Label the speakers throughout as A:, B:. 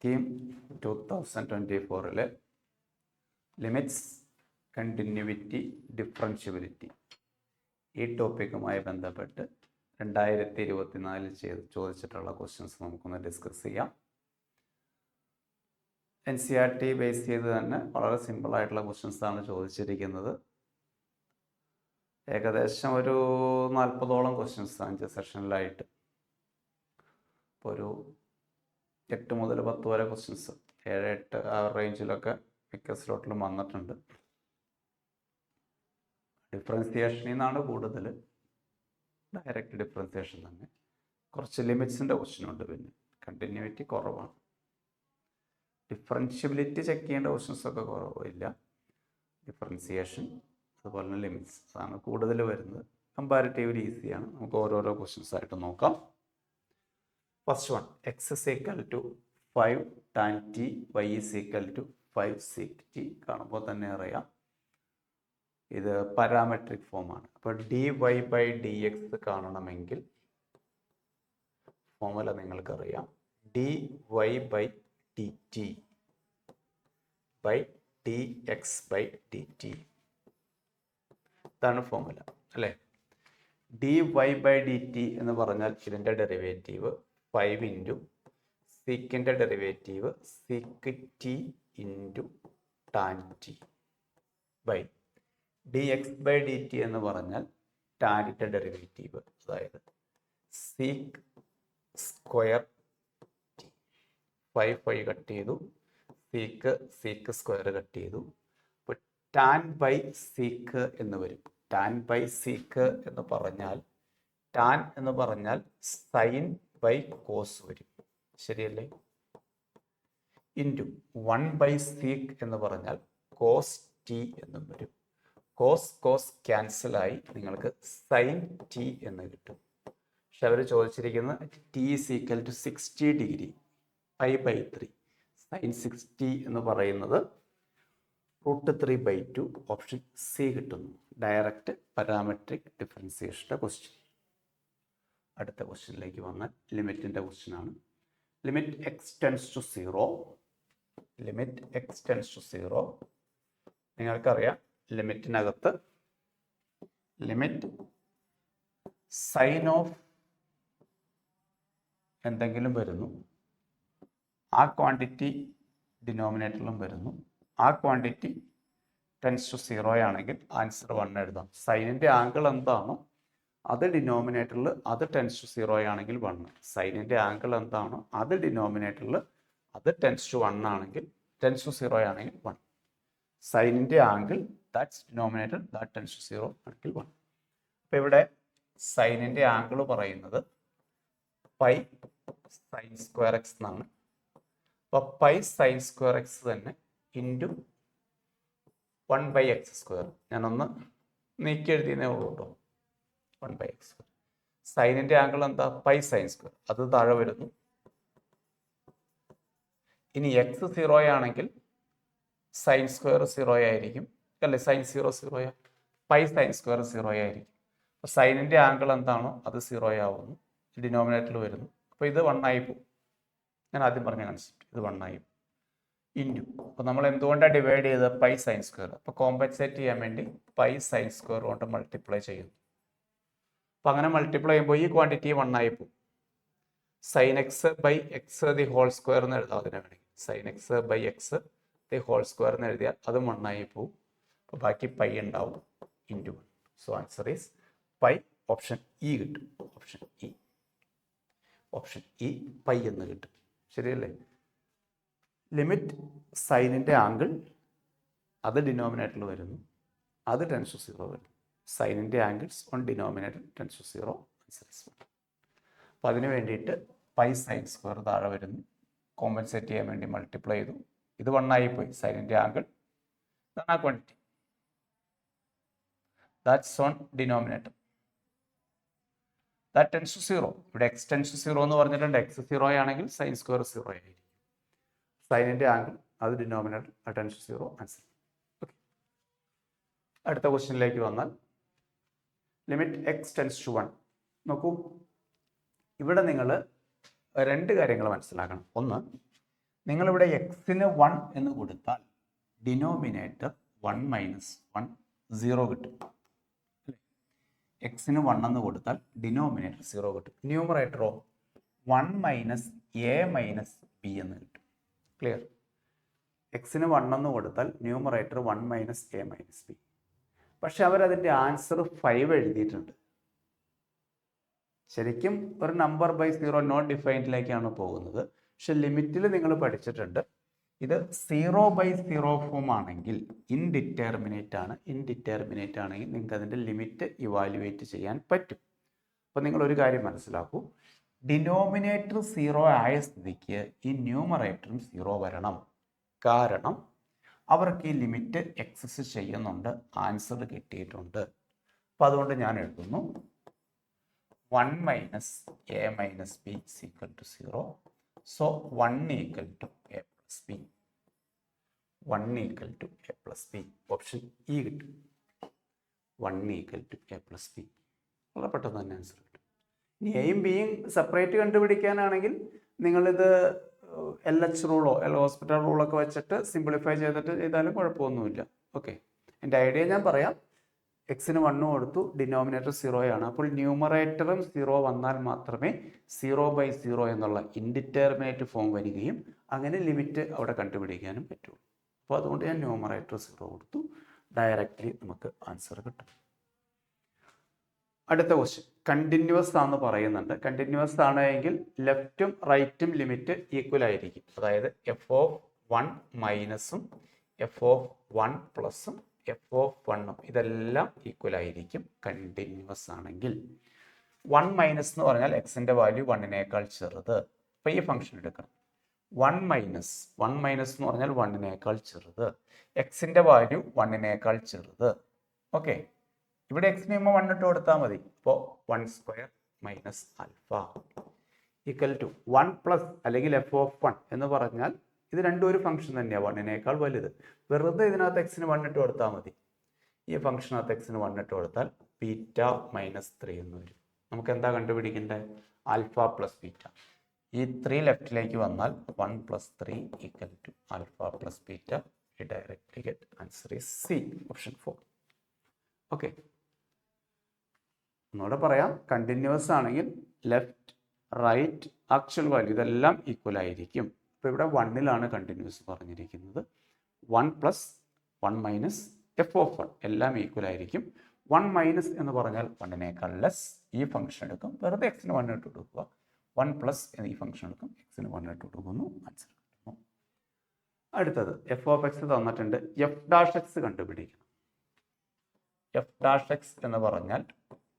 A: Scheme 2024 limits, continuity, differentiability ഈ ടോപ്പിക്കുമായി ബന്ധപ്പെട്ട് 2024 ചോദിച്ചിട്ടുള്ള ക്വസ്റ്റ്യൻസ് നമുക്കൊന്ന് ഡിസ്കസ് ചെയ്യാം. NCERT ബേസ് ചെയ്ത് തന്നെ വളരെ സിമ്പിളായിട്ടുള്ള ക്വസ്റ്റ്യൻസാണ് ചോദിച്ചിരിക്കുന്നത്. ഏകദേശം ഒരു 40ഓളം ക്വസ്റ്റ്യൻസ് 5 സെഷനിലായിട്ട്, ഇപ്പോൾ ഒരു 8 മുതൽ 10 വരെ ക്വസ്റ്റ്യൻസ്, 7, 8 ആ റേഞ്ചിലൊക്കെ മിക്ക സ്ലോട്ടിലും വന്നിട്ടുണ്ട്. ഡിഫറൻസിയേഷനിൽ നിന്നാണ് കൂടുതൽ, ഡയറക്റ്റ് ഡിഫറൻസിയേഷൻ തന്നെ. കുറച്ച് ലിമിറ്റ്സിൻ്റെ ക്വസ്റ്റ്യൻ ഉണ്ട്, പിന്നെ കണ്ടിന്യൂവിറ്റി കുറവാണ്. ഡിഫറൻഷ്യബിലിറ്റി ചെക്ക് ചെയ്യേണ്ട ക്വസ്റ്റ്യൻസൊക്കെ കുറവില്ല. ഡിഫറൻസിയേഷൻ അതുപോലെ തന്നെ ലിമിറ്റ്സ് അതാണ് കൂടുതൽ വരുന്നത്. കമ്പാരിറ്റീവ്ലി ഈസിയാണ്. നമുക്ക് ഓരോരോ ക്വസ്റ്റ്യൻസ് ആയിട്ട് നോക്കാം. First one, x is equal to 5 tan t, y is equal to 5 sec t. കാണുമ്പോൾ തന്നെ അറിയാം ഇത് പാരാമെട്രിക് ഫോമാണ്. അപ്പോൾ dy/dx കാണണമെങ്കിൽ ഫോർമുല നിങ്ങൾക്കറിയാം, dy/dt dx/dt. ഇതാണ് ഫോർമുല അല്ലേ. dy/dt എന്ന് പറഞ്ഞാൽ ഇതിൻ്റെ ഡെറിവേറ്റീവ് 5 ഇൻറ്റു സീക്കിൻ്റെ derivative sec t into tan t by dx/dt എന്ന് പറഞ്ഞാൽ ടാനിൻ്റെ ഡെറിവേറ്റീവ്, അതായത് sec സ്ക്വയർ t. 5 കട്ട് ചെയ്തു, sec സ്ക്വയർ കട്ട് ചെയ്തു. അപ്പോൾ ടാൻ ബൈ sec എന്ന് വരും. ടാൻ ബൈ sec എന്ന് പറഞ്ഞാൽ, ടാൻ എന്ന് പറഞ്ഞാൽ സൈൻ ബൈ കോസ് വരും, ശരിയല്ലേ? ഇൻറ്റു 1/sec എന്ന് പറഞ്ഞാൽ കോസ് ടി എന്നും വരും. കോസ് ക്യാൻസലായി നിങ്ങൾക്ക് സൈൻ ടി എന്ന് കിട്ടും. പക്ഷെ അവർ ചോദിച്ചിരിക്കുന്നത് T is equal to 60 degree, π/3. Sine 60 എന്ന് പറയുന്നത് √3/2, ഓപ്ഷൻ സി കിട്ടുന്നു. ഡയറക്റ്റ് പാരാമെട്രിക് ഡിഫറൻസിയേഷൻ്റെ ക്വസ്റ്റ്യൻ. അടുത്ത ക്വസ്റ്റ്യനിലേക്ക് വന്നാൽ ലിമിറ്റിൻ്റെ ക്വസ്റ്റ്യനാണ്. Limit x tends to 0. Limit x tends to 0 നിങ്ങൾക്കറിയാം. ലിമിറ്റിനകത്ത് ലിമിറ്റ് സൈൻ ഓഫ് എന്തെങ്കിലും വരുന്നു, ആ ക്വാണ്ടിറ്റി ഡിനോമിനേറ്ററിലും വരുന്നു. ആ ക്വാണ്ടിറ്റി ടെൻസ് ടു 0 ആണെങ്കിൽ ആൻസർ 1 എഴുതാം. സൈനിൻ്റെ ആംഗിൾ എന്താണോ അത് ഡിനോമിനേറ്ററിൽ, അത് ടെൻസ് ടു 0 ആണെങ്കിൽ 1. സൈനിൻ്റെ ആംഗിൾ എന്താണോ അത് ഡിനോമിനേറ്ററിൽ, അത് ടെൻസ് ടു 1 ആണെങ്കിൽ, ടെൻസ് ടു 0 ആണെങ്കിൽ 1. സൈനിൻ്റെ angle that's denominator, that tends to 0 ആണെങ്കിൽ 1. അപ്പോൾ ഇവിടെ സൈനിൻ്റെ ആംഗിൾ പറയുന്നത് പൈ സൈൻ സ്ക്വയർ എക്സ് എന്നാണ്. അപ്പോൾ പൈ സൈൻ സ്ക്വയർ എക്സ് തന്നെ ഇൻറ്റു 1/x². ഞാനൊന്ന് നീക്കി എഴുതിയതേ ഉള്ളൂ കേട്ടോ. 1/x². സൈനിൻ്റെ ആംഗിൾ എന്താ? പൈ സൈൻ സ്ക്വയർ, അത് താഴെ വരുന്നു. ഇനി എക്സ് 0 ആണെങ്കിൽ സൈൻ സ്ക്വയർ 0 ആയിരിക്കും അല്ലേ? സൈൻ 0 പൈ സൈൻ സ്ക്വയർ 0 ആയിരിക്കും. അപ്പോൾ സൈനിൻ്റെ ആംഗിൾ എന്താണോ അത് 0 ആവുന്നു, ഡിനോമിനേറ്ററിൽ വരുന്നു. അപ്പോൾ ഇത് 1 ആയി പോകും. ഞാൻ ആദ്യം പറഞ്ഞ കൺസെപ്റ്റ്, ഇത് 1 ആയി പോകും. ഇൻറ്റു, അപ്പോൾ നമ്മൾ എന്തുകൊണ്ടാണ് ഡിവൈഡ് ചെയ്തത്? Pi sine square. അപ്പോൾ കോമ്പൻസേറ്റ് ചെയ്യാൻ വേണ്ടി പൈ സൈൻ സ്ക്വയർ കൊണ്ട് മൾട്ടിപ്ലൈ ചെയ്യുന്നു. അപ്പോൾ അങ്ങനെ മൾട്ടിപ്ലൈ ചെയ്യുമ്പോൾ ഈ ക്വാണ്ടിറ്റി 1 ആയി പോകും. Sine x by x the whole square എന്ന് എഴുതാം. അതിനെ വേണമെങ്കിൽ sine x by x the whole square എന്ന് എഴുതിയാൽ അതും 1 ആയി പോകും. അപ്പോൾ ബാക്കി പൈ ഉണ്ടാവും into 1. So answer is pi. Option E കിട്ടും. ഓപ്ഷൻ ഇ പൈ എന്ന് കിട്ടും, ശരിയല്ലേ? ലിമിറ്റ് സൈനിൻ്റെ ആംഗിൾ അത് ഡിനോമിനേറ്ററിൽ വരുന്നു, അത് ടെൻസ് ടു 0 വരുന്നു. സൈനിൻ്റെ angles on denominator tends to 0, answer is 1. അപ്പോൾ അതിന് വേണ്ടിയിട്ട് പൈ സൈൻ സ്ക്വയർ താഴെ വരുന്നു. കോമ്പൻസേറ്റ് ചെയ്യാൻ വേണ്ടി മൾട്ടിപ്ലൈ ചെയ്തു. ഇത് 1 ആയിപ്പോയി. സൈനിൻ്റെ ആംഗിൾ ഇതാണ് ആ quantity, that's on denominator, that tends to 0. ഇവിടെ എക്സ് ടെൻസ് ടു 0 എന്ന് പറഞ്ഞിട്ടുണ്ട്. എക്സ് 0 ആണെങ്കിൽ സൈൻ സ്ക്വയർ 0 ആയിരിക്കും. സൈനിൻ്റെ ആംഗിൾ അത് denominator, tends to 0, answer. Okay, അടുത്ത ക്വസ്റ്റ്യനിലേക്ക് വന്നാൽ ലിമിറ്റ് എക്സ് ടെൻസ് ടു 1. നോക്കൂ, ഇവിടെ നിങ്ങൾ 2 കാര്യങ്ങൾ മനസ്സിലാക്കണം. ഒന്ന്, നിങ്ങളിവിടെ എക്സിന് 1 എന്ന് കൊടുത്താൽ ഡിനോമിനേറ്റർ 1 മൈനസ് 1 0 കിട്ടും. എക്സിന് 1 എന്ന് കൊടുത്താൽ ഡിനോമിനേറ്റർ 0 കിട്ടും. ന്യൂമറേറ്ററോ 1 മൈനസ് എ മൈനസ് ബി എന്ന് കിട്ടും. ക്ലിയർ? എക്സിന് 1 എന്ന് കൊടുത്താൽ numerator 1 minus a minus B. പക്ഷെ അവരതിൻ്റെ ആൻസർ 5 എഴുതിയിട്ടുണ്ട്. ശരിക്കും ഒരു നമ്പർ ബൈ 0 നോട്ട് ഡിഫൈൻഡിലേക്കാണ് പോകുന്നത്. പക്ഷെ ലിമിറ്റിൽ നിങ്ങൾ പഠിച്ചിട്ടുണ്ട് ഇത് 0 ബൈ 0 ഫോം ആണെങ്കിൽ ഇൻഡിറ്റർമിനേറ്റ് ആണ്. ഇൻഡിറ്റർമിനേറ്റ് ആണെങ്കിൽ നിങ്ങൾക്ക് അതിൻ്റെ ലിമിറ്റ് ഇവാലുവേറ്റ് ചെയ്യാൻ പറ്റും. അപ്പോൾ നിങ്ങളൊരു കാര്യം മനസ്സിലാക്കൂ, ഡിനോമിനേറ്റർ 0 ആയ സ്ഥിതിക്ക് ഈ ന്യൂമറേറ്ററും 0 വരണം. കാരണം അവർക്ക് ഈ ലിമിറ്റ് എക്സസ് ചെയ്യുന്നുണ്ട്, ആൻസർ കിട്ടിയിട്ടുണ്ട്. അപ്പോൾ അതുകൊണ്ട് ഞാൻ എഴുതുന്നു 1 minus a minus b equal to 0. So 1 equal to a plus b. 1 equal to a plus b. Option E കിട്ടും. 1 equal to a plus b. വളരെ പെട്ടെന്ന് തന്നെ ആൻസർ കിട്ടും. ഇനി എയും ബിയും സെപ്പറേറ്റ് കണ്ടുപിടിക്കാനാണെങ്കിൽ നിങ്ങളിത് LH റൂളോ ഹോസ്പിറ്റൽ റൂളൊക്കെ വെച്ചിട്ട് സിംപ്ലിഫൈ ചെയ്തിട്ട് ചെയ്താലും കുഴപ്പമൊന്നുമില്ല. ഓക്കെ, എൻ്റെ ഐഡിയ ഞാൻ പറയാം. എക്സിന് 1 കൊടുത്തു, ഡിനോമിനേറ്റർ 0 ആണ്. അപ്പോൾ ന്യൂമറേറ്ററും 0 വന്നാൽ മാത്രമേ 0 ബൈ 0 എന്നുള്ള ഇൻഡിറ്റർമിനേറ്റ് ഫോം വരികയും അങ്ങനെ ലിമിറ്റ് അവിടെ കണ്ടുപിടിക്കാനും പറ്റുള്ളൂ. അപ്പോൾ അതുകൊണ്ട് ഞാൻ ന്യൂമറേറ്റർ 0 കൊടുത്തു. ഡയറക്റ്റ്ലി നമുക്ക് ആൻസർ കിട്ടും. അടുത്ത ക്വസ്റ്റ്യൻ കണ്ടിന്യൂസ് ആണെന്ന് പറയുന്നുണ്ട്. കണ്ടിന്യൂസ് ആണെങ്കിൽ ലെഫ്റ്റും റൈറ്റും ലിമിറ്റ് ഈക്വൽ ആയിരിക്കും. അതായത് f(1) മൈനസും f(1) പ്ലസും f(1) ഇതെല്ലാം ഈക്വൽ ആയിരിക്കും കണ്ടിന്യൂസ് ആണെങ്കിൽ. 1 മൈനസ് എന്ന് പറഞ്ഞാൽ എക്സിൻ്റെ വാല്യൂ 1നേക്കാൾ ചെറുത്. അപ്പോൾ ഈ ഫംഗ്ഷൻ എടുക്കണം. 1 മൈനസ് എന്ന് പറഞ്ഞാൽ 1നേക്കാൾ ചെറുത്. എക്സിൻ്റെ വാല്യൂ 1നേക്കാൾ ചെറുത്. ഓക്കെ, ഇവിടെ എക്സിന് 1 ഇട്ട് കൊടുത്താൽ മതി. അപ്പോൾ 1² minus alpha equal to 1 plus അല്ലെങ്കിൽ f(1) എന്ന് പറഞ്ഞാൽ ഇത് രണ്ടും ഒരു ഫംഗ്ഷൻ തന്നെയാണ്, 1നേക്കാൾ വലുത്. വെറുതെ ഇതിനകത്ത് എക്സിന് 1 ഇട്ട് കൊടുത്താൽ മതി. ഈ ഫംഗ്ഷനകത്ത് എക്സിന് 1 ഇട്ട് കൊടുത്താൽ ബീറ്റ മൈനസ് 3 എന്ന് വരും. നമുക്ക് എന്താ കണ്ടുപിടിക്കേണ്ടത്? Alpha plus beta. ഈ 3 ലെഫ്റ്റിലേക്ക് വന്നാൽ 1 plus 3 equal to alpha plus beta. Directly get answer is C, option 4. Okay, ഒന്നുകൂടെ പറയാം. കണ്ടിന്യൂസ് ആണെങ്കിൽ ലെഫ്റ്റ് റൈറ്റ് ആക്ച്വൽ വാല്യൂ ഇതെല്ലാം ഈക്വൽ ആയിരിക്കും. അപ്പോൾ ഇവിടെ 1ലാണ് കണ്ടിന്യൂസ് പറഞ്ഞിരിക്കുന്നത്. 1 പ്ലസ് 1 മൈനസ് f(1) എല്ലാം ഈക്വൽ ആയിരിക്കും. 1 മൈനസ് എന്ന് പറഞ്ഞാൽ 1നേക്കാൾ ലെസ്. ഈ ഫംഗ്ഷൻ എടുക്കും, വെറുതെ എക്സിന് 1 ഇട്ട് കൊടുക്കുക. 1 പ്ലസ് ഈ ഫംഗ്ഷൻ എടുക്കും, എക്സിന് 1 ഇട്ട് കൊടുക്കുന്നു, ആൻസർ കിട്ടുന്നു. അടുത്തത് f(x) തന്നിട്ടുണ്ട്. f'(x) കണ്ടുപിടിക്കണം. f'(x) എന്ന് പറഞ്ഞാൽ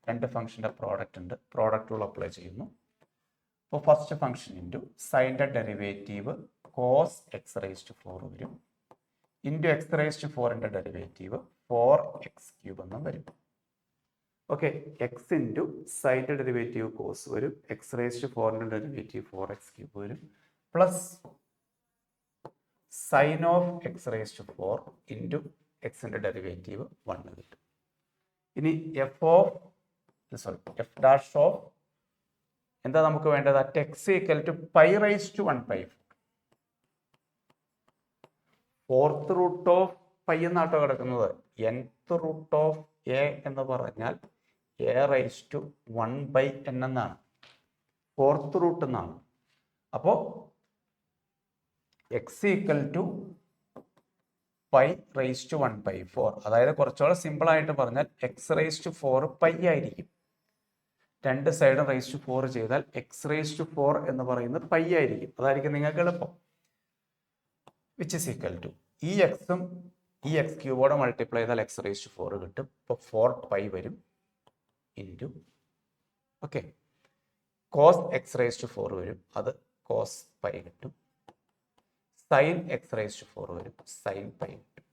A: രണ്ട് ഫംഗ്ഷൻ്റെ പ്രോഡക്റ്റ് ഉണ്ട്. പ്രോഡക്റ്റ് റൂൾ അപ്ലൈ ചെയ്യുന്നു. അപ്പോൾ ഫസ്റ്റ് ഫംഗ്ഷൻ ഇൻറ്റു സൈൻ്റെ ഡെറിവേറ്റീവ് cos x⁴ വരും. ഇൻറ്റു x⁴ ഡെറിവേറ്റീവ് 4x³ എന്നും വരും. ഓക്കെ, എക്സ് ഇൻറ്റു സൈൻ്റെ ഡെറിവേറ്റീവ് കോസ് വരും. x⁴ ഡെറിവേറ്റീവ് 4x³ വരും. Plus sine of x⁴ into എക്സിൻ്റെ ഡെറിവേറ്റീവ് 1 കിട്ടും. ഇനി f' ഓഫ് എന്താ നമുക്ക് വേണ്ടത്? At x equal to π⁴. Fourth root of pi എന്നാട്ടോ കിടക്കുന്നത്. nth റൂട്ട് ഓഫ് a എന്ന് പറഞ്ഞാൽ a⁻1/n എന്നാണ്. ഫോർത്ത് റൂട്ട് എന്നാണ്. അപ്പോൾ x ഈക്വൽ ടു π⁴. അതായത് കുറച്ചുകൂടെ സിമ്പിൾ ആയിട്ട് പറഞ്ഞാൽ x⁴ പൈ ആയിരിക്കും. രണ്ട് സൈഡും ⁴ ചെയ്താൽ x⁴ എന്ന് പറയുന്നത് പൈ ആയിരിക്കും. അതായിരിക്കും നിങ്ങൾക്ക് എളുപ്പം. വിച്ച് ഇസ് ഈക്വൽ ടു ഈ എക്സും ഈ x³ മൾട്ടിപ്ലൈ ചെയ്താൽ x⁴ കിട്ടും. അപ്പോൾ 4π വരും ഇൻറ്റു ഓക്കെ cos x⁴ വരും, അത് cos π കിട്ടും. സൈൻ x⁴ വരും, സൈൻ π കിട്ടും.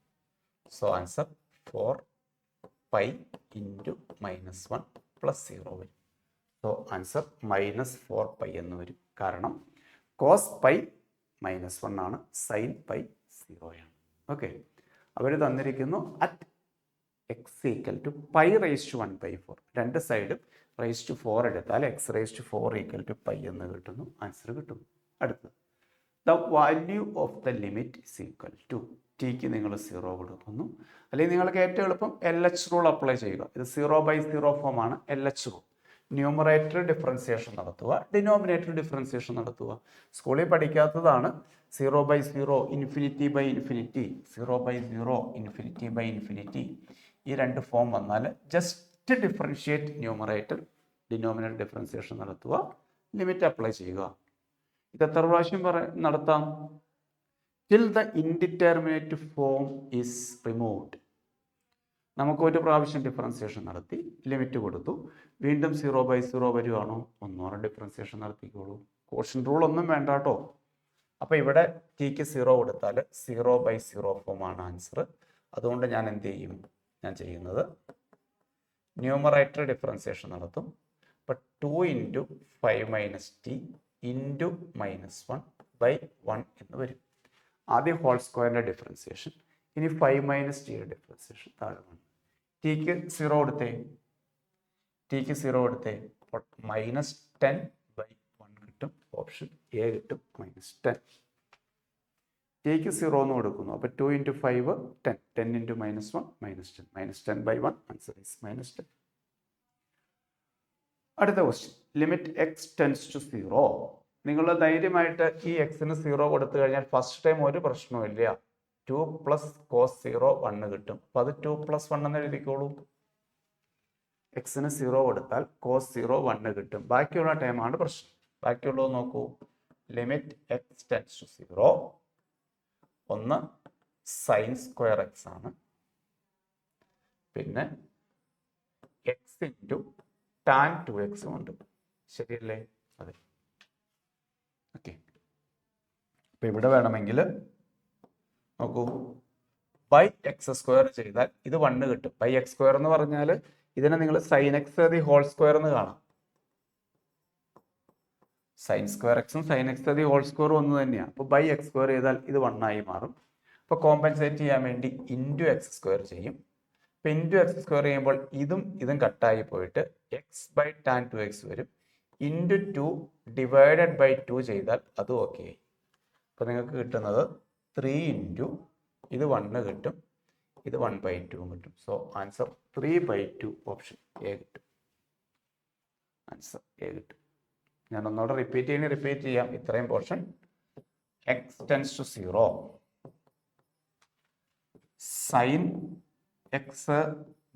A: സോ ആൻസർ 4π ഇൻറ്റു -1 പ്ലസ് 0 വരും. സോ ആൻസർ -4π എന്ന് വരും. കാരണം cos π -1 ആണ്, സൈൻ π 0 ആണ്. ഓക്കെ, അവർ തന്നിരിക്കുന്നു അറ്റ് x ഈക്വൽ ടു π⁴. രണ്ട് സൈഡും ⁴ എടുത്താൽ x⁴ ഈക്വൽ ടു π എന്ന് കിട്ടുന്നു. ആൻസർ കിട്ടുന്നു. അടുത്തത് the value of the limit is equal to tick നിങ്ങൾ 0 കൊടുക്കുന്നു. അല്ലെങ്കിൽ നിങ്ങൾക്ക് ഏറ്റവും എളുപ്പം LH റൂൾ അപ്ലൈ ചെയ്യുക. ഇത് 0/0 ഫോമാണ് LH റൂൾ. ന്യൂമറേറ്റർ ഡിഫറൻസിയേഷൻ നടത്തുക, ഡിനോമിനേറ്റർ ഡിഫറൻസിയേഷൻ നടത്തുക. സ്കൂളിൽ പഠിക്കാത്തതാണ് 0/0, ഇൻഫിനിറ്റി/ഇൻഫിനിറ്റി, 0/0, ഇൻഫിനിറ്റി/ഇൻഫിനിറ്റി. ഈ രണ്ട് ഫോം വന്നാൽ just differentiate numerator, denominator differentiation നടത്തുക, ലിമിറ്റ് അപ്ലൈ ചെയ്യുക. ഇത് എത്ര പ്രാവശ്യം നടത്താം? Till the indeterminate form is removed. നമുക്ക് ഒരു പ്രാവശ്യം ഡിഫറൻസിയേഷൻ നടത്തി ലിമിറ്റ് കൊടുത്തു, വീണ്ടും 0/0 വരുവാണോ, ഒന്നോടെ ഡിഫറൻസിയേഷൻ നടത്തിക്കോളൂ. കോഷ്യൻ റൂൾ ഒന്നും വേണ്ട കേട്ടോ. അപ്പോൾ ഇവിടെ ടിക്ക് 0 കൊടുത്താൽ 0/0 ഫോമാണ് ആൻസർ. അതുകൊണ്ട് ഞാൻ എന്ത് ചെയ്യും? ഞാൻ ചെയ്യുന്നത് ന്യൂമറേറ്റർ ഡിഫറൻസിയേഷൻ നടത്തും. അപ്പോൾ 2 × 5 - t ഇൻറ്റു -1/1 എന്ന് വരും. ആദ്യം ഹോൾ സ്ക്വയറിൻ്റെ ഡിഫറൻസിയേഷൻ, ഇനി 5 - tയുടെ ഡിഫറൻസിയേഷൻ താഴെ വന്നു. ടിക്ക് 0 കൊടുത്തേ, ടിക്ക് 0 കൊടുത്തേ, അപ്പോൾ -10/1 കിട്ടും. ഓപ്ഷൻ എ കിട്ടും, -10. ടിക്ക് 0 എന്ന് കൊടുക്കുന്നു. അപ്പോൾ 2 × 5 10, 10 × -1 -10, -10/1 ആൻസർ ഈസ് -10. അടുത്ത question, limit x tends to 0. നിങ്ങൾ ധൈര്യമായിട്ട് ഈ എക്സിന് 0 കൊടുത്തു കഴിഞ്ഞാൽ ഫസ്റ്റ് ടൈം ഒരു പ്രശ്നവും 2 + cos 0 1 കിട്ടും. അപ്പോൾ അത് 2 + 1 എന്ന് എഴുതിക്കോളൂ. എക്സിന് 0 കൊടുത്താൽ cos 0 1 കിട്ടും. ബാക്കിയുള്ള ടൈമാണ് പ്രശ്നം. ബാക്കിയുള്ളത് നോക്കൂ. ലിമിറ്റ് x ടെൻസ് ടു 0, ഒന്ന് sin² x ആണ്, പിന്നെ x × tan 2x ഉണ്ട്. ശരിയല്ലേ? അതെ. ഓക്കെ. അപ്പം ഇവിടെ വേണമെങ്കിൽ നോക്കൂ, x² ചെയ്താൽ ഇത് 1 കിട്ടും. x² എന്ന് പറഞ്ഞാൽ ഇതിനെ നിങ്ങൾ sin x the whole square എന്ന് കാണാം. sin² x ഉം sin x the whole square ഒന്ന് തന്നെയാണ്. അപ്പോൾ x² ചെയ്താൽ ഇത് 1 ആയി മാറും. അപ്പോൾ കോമ്പൻസേറ്റ് ചെയ്യാൻ വേണ്ടി x² ചെയ്യും. അപ്പോൾ x² ചെയ്യുമ്പോൾ ഇതും കട്ടായി പോയിട്ട് x/tan 2x വരും. × 2 / 2 ചെയ്താൽ അതും ഓക്കെ. അപ്പോൾ നിങ്ങൾക്ക് കിട്ടുന്നത് 3 × ഇത് 1 കിട്ടും, ഇത് 1/2 കിട്ടും. സോ ആൻസർ 3/2 ഓപ്ഷൻ എ കിട്ടും. ആൻസർ എ കിട്ടും. ഞാൻ ഒന്നുകൂടെ റിപ്പീറ്റ് ചെയ്യാം ഇത്രയും portion. x tends to 0, sin x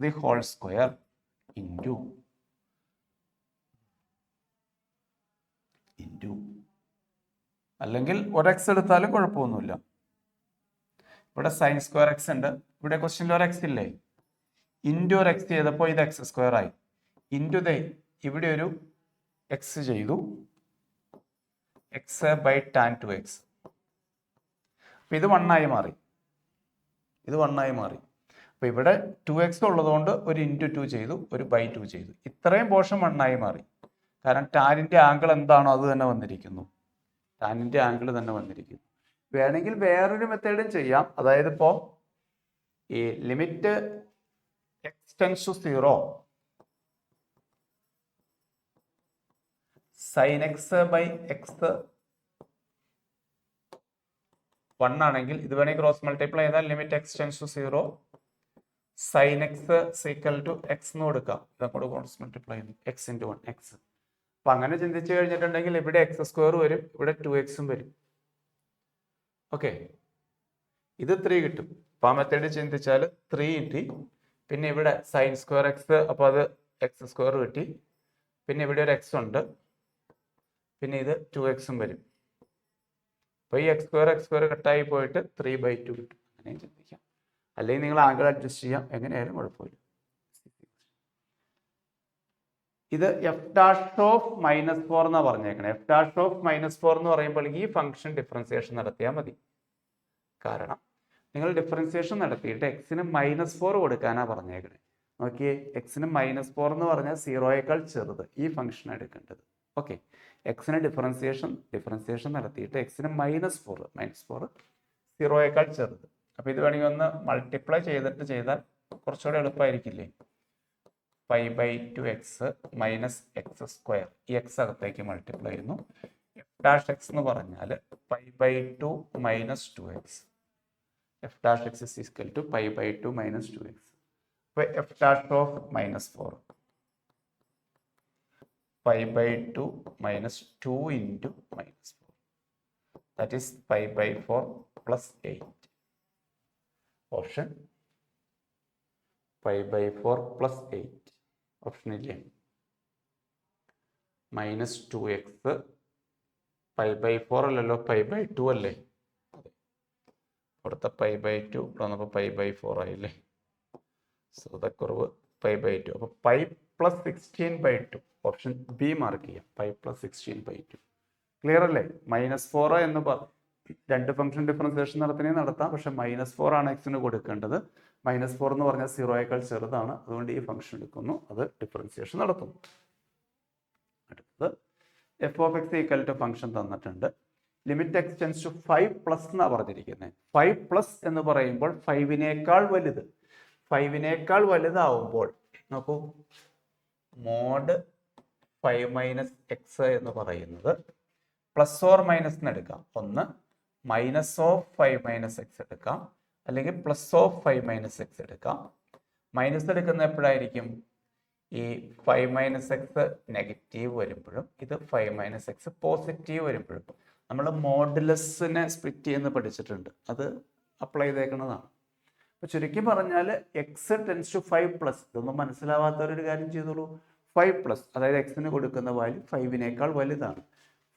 A: the whole square into അല്ലെങ്കിൽ ഒരു x എടുത്താലും കുഴപ്പമൊന്നുമില്ല. ഇവിടെ sin² x ഉണ്ട്, ഇവിടെ ക്വസ്റ്റ്യനിൽ ഒരു x ഇല്ലേ, ഇൻറ്റു ഒരു x ചെയ്തപ്പോൾ ഇത് x² ആയി. ഇൻറ്റു ഇവിടെ ഒരു x ചെയ്തു, x/tan 2x. അപ്പം ഇത് 1 ആയി മാറി, ഇത് 1 ആയി മാറി. അപ്പോൾ ഇവിടെ 2x ഉള്ളതുകൊണ്ട് ഒരു × 2 ചെയ്തു, ഒരു /2 ചെയ്തു. ഇത്രയും പോർഷൻ 1 ആയി മാറി. കാരണം ടാനിൻ്റെ ആംഗിൾ എന്താണോ അത് തന്നെ വന്നിരിക്കുന്നു. ടാനിൻ്റെ ആംഗിൾ തന്നെ വന്നിരിക്കുന്നു. വേണമെങ്കിൽ വേറൊരു മെത്തേഡും ചെയ്യാം. അതായത് ഇപ്പോൾ ഈ limit x tends to 0, sin x/x 1 ആണെങ്കിൽ ഇത് വേണമെങ്കിൽ ക്രോസ് മൾട്ടിപ്ലൈ ചെയ്താൽ limit x tends to 0 sin x = x എന്ന് കൊടുക്കാം. ഇതങ്ങോട്ട് ക്രോസ് മൾട്ടിപ്ലൈ ചെയ്യുന്നു, x × 1 x. അപ്പം അങ്ങനെ ചിന്തിച്ചു കഴിഞ്ഞിട്ടുണ്ടെങ്കിൽ ഇവിടെ x² വരും, ഇവിടെ 2x വരും. ഓക്കെ, ഇത് 3 കിട്ടും. അപ്പം ആ മെത്തേഡ് ചിന്തിച്ചാൽ 3 കിട്ടി. പിന്നെ ഇവിടെ sin² x, അപ്പോൾ അത് x² കിട്ടി. പിന്നെ ഇവിടെ ഒരു x ഉണ്ട്, പിന്നെ ഇത് 2x വരും. അപ്പോൾ ഈ x² കട്ടായി പോയിട്ട് 3/2 കിട്ടും. അങ്ങനെയും ചിന്തിക്കാം. അല്ലെങ്കിൽ നിങ്ങൾ ആംഗിൾ അഡ്ജസ്റ്റ് ചെയ്യാം, എങ്ങനെയായാലും കുഴപ്പമില്ല. ഇത് f' -4 എന്നാണ് പറഞ്ഞേക്കണേ. f' -4 എന്ന് പറയുമ്പോൾ ഈ ഫംഗ്ഷൻ ഡിഫറൻസിയേഷൻ നടത്തിയാൽ മതി. കാരണം നിങ്ങൾ ഡിഫറൻസിയേഷൻ നടത്തിയിട്ട് എക്സിന് -4 കൊടുക്കാനാണ് പറഞ്ഞേക്കണേ. നോക്കിയേ, എക്സിന് -4 എന്ന് പറഞ്ഞാൽ 0യേക്കാൾ ചെറുത് ഈ ഫംഗ്ഷൻ എടുക്കേണ്ടത്. ഓക്കെ, എക്സിന് ഡിഫറൻസിയേഷൻ നടത്തിയിട്ട് എക്സിന് -4 0യേക്കാൾ ചെറുത്. അപ്പോൾ ഇത് വേണമെങ്കിൽ ഒന്ന് മൾട്ടിപ്ലൈ ചെയ്താൽ കുറച്ചുകൂടെ എളുപ്പമായിരിക്കില്ലേ. 5/2x - x², ഈ x അകത്തേക്ക് മൾട്ടിപ്ലൈ ചെയ്യുന്നു. f' എന്ന് പറഞ്ഞാൽ 2 minus 2x. F dash x is equal to pi by 2 minus 2x. അപ്പോൾ f dash of minus 4. Pi by 2 minus 2 into minus 4. That is pi by 4 plus 8. Option pi by 4 plus 8. Option ഇല്ലേ? Minus 2x pi by 4 അല്ലല്ലോ, pi by 2 അല്ലേ? അവിടുത്തെ pi by 2 ഇവിടെ വന്നപ്പോൾ pi by 4 ആയില്ലേ? So കുറവ് pi by 2. അപ്പോൾ pi plus 16/2. Option B mark ചെയ്യാം. pi plus 16/2. ക്ലിയർ അല്ലേ? -4 എന്ന് രണ്ട് ഫംഗ്ഷൻ ഡിഫറൻസിയേഷൻ നടത്താം. പക്ഷെ -4 ആണ് എക്സിന് കൊടുക്കേണ്ടത്. -4 എന്ന് പറഞ്ഞാൽ 0യേക്കാൾ ചെറുതാണ്. അതുകൊണ്ട് ഈ ഫംഗ്ഷൻ എടുക്കുന്നു, അത് ഡിഫറൻസിയേഷൻ നടത്തുന്നു. അടുത്തത് f of x equal to function തന്നിട്ടുണ്ട്. ലിമിറ്റ് എക്സ് ടെൻസ് ടു 5+ എന്നാണ് പറഞ്ഞിരിക്കുന്നത്. 5+ എന്ന് പറയുമ്പോൾ 5നേക്കാൾ വലുത്. 5നേക്കാൾ വലുതാവുമ്പോൾ നോക്കൂ, മോഡ് 5 - x എന്ന് പറയുന്നത് പ്ലസ് ഓർ മൈനസ് എടുക്കാം. ഒന്ന് -5 - x എടുക്കാം, അല്ലെങ്കിൽ +5 - x എടുക്കാം. മൈനസ് എടുക്കുന്ന എപ്പോഴായിരിക്കും? ഈ 5 - x നെഗറ്റീവ് വരുമ്പോഴും ഇത് 5 - x പോസിറ്റീവ് വരുമ്പോഴും. നമ്മൾ മോഡുലസിനെ സ്പ്ലിറ്റ് ചെയ്യുന്ന പഠിച്ചിട്ടുണ്ട്, അത് അപ്ലൈ ചെയ്തേക്കുന്നതാണ്. അപ്പോൾ ചുരുക്കി പറഞ്ഞാൽ എക്സ് ടെൻസ് ടു 5+. ഇതൊന്നും മനസ്സിലാവാത്തവരൊരു കാര്യം ചെയ്തോളൂ. 5+, അതായത് എക്സിന് കൊടുക്കുന്ന വാല്യൂ 5നേക്കാൾ വലുതാണ്.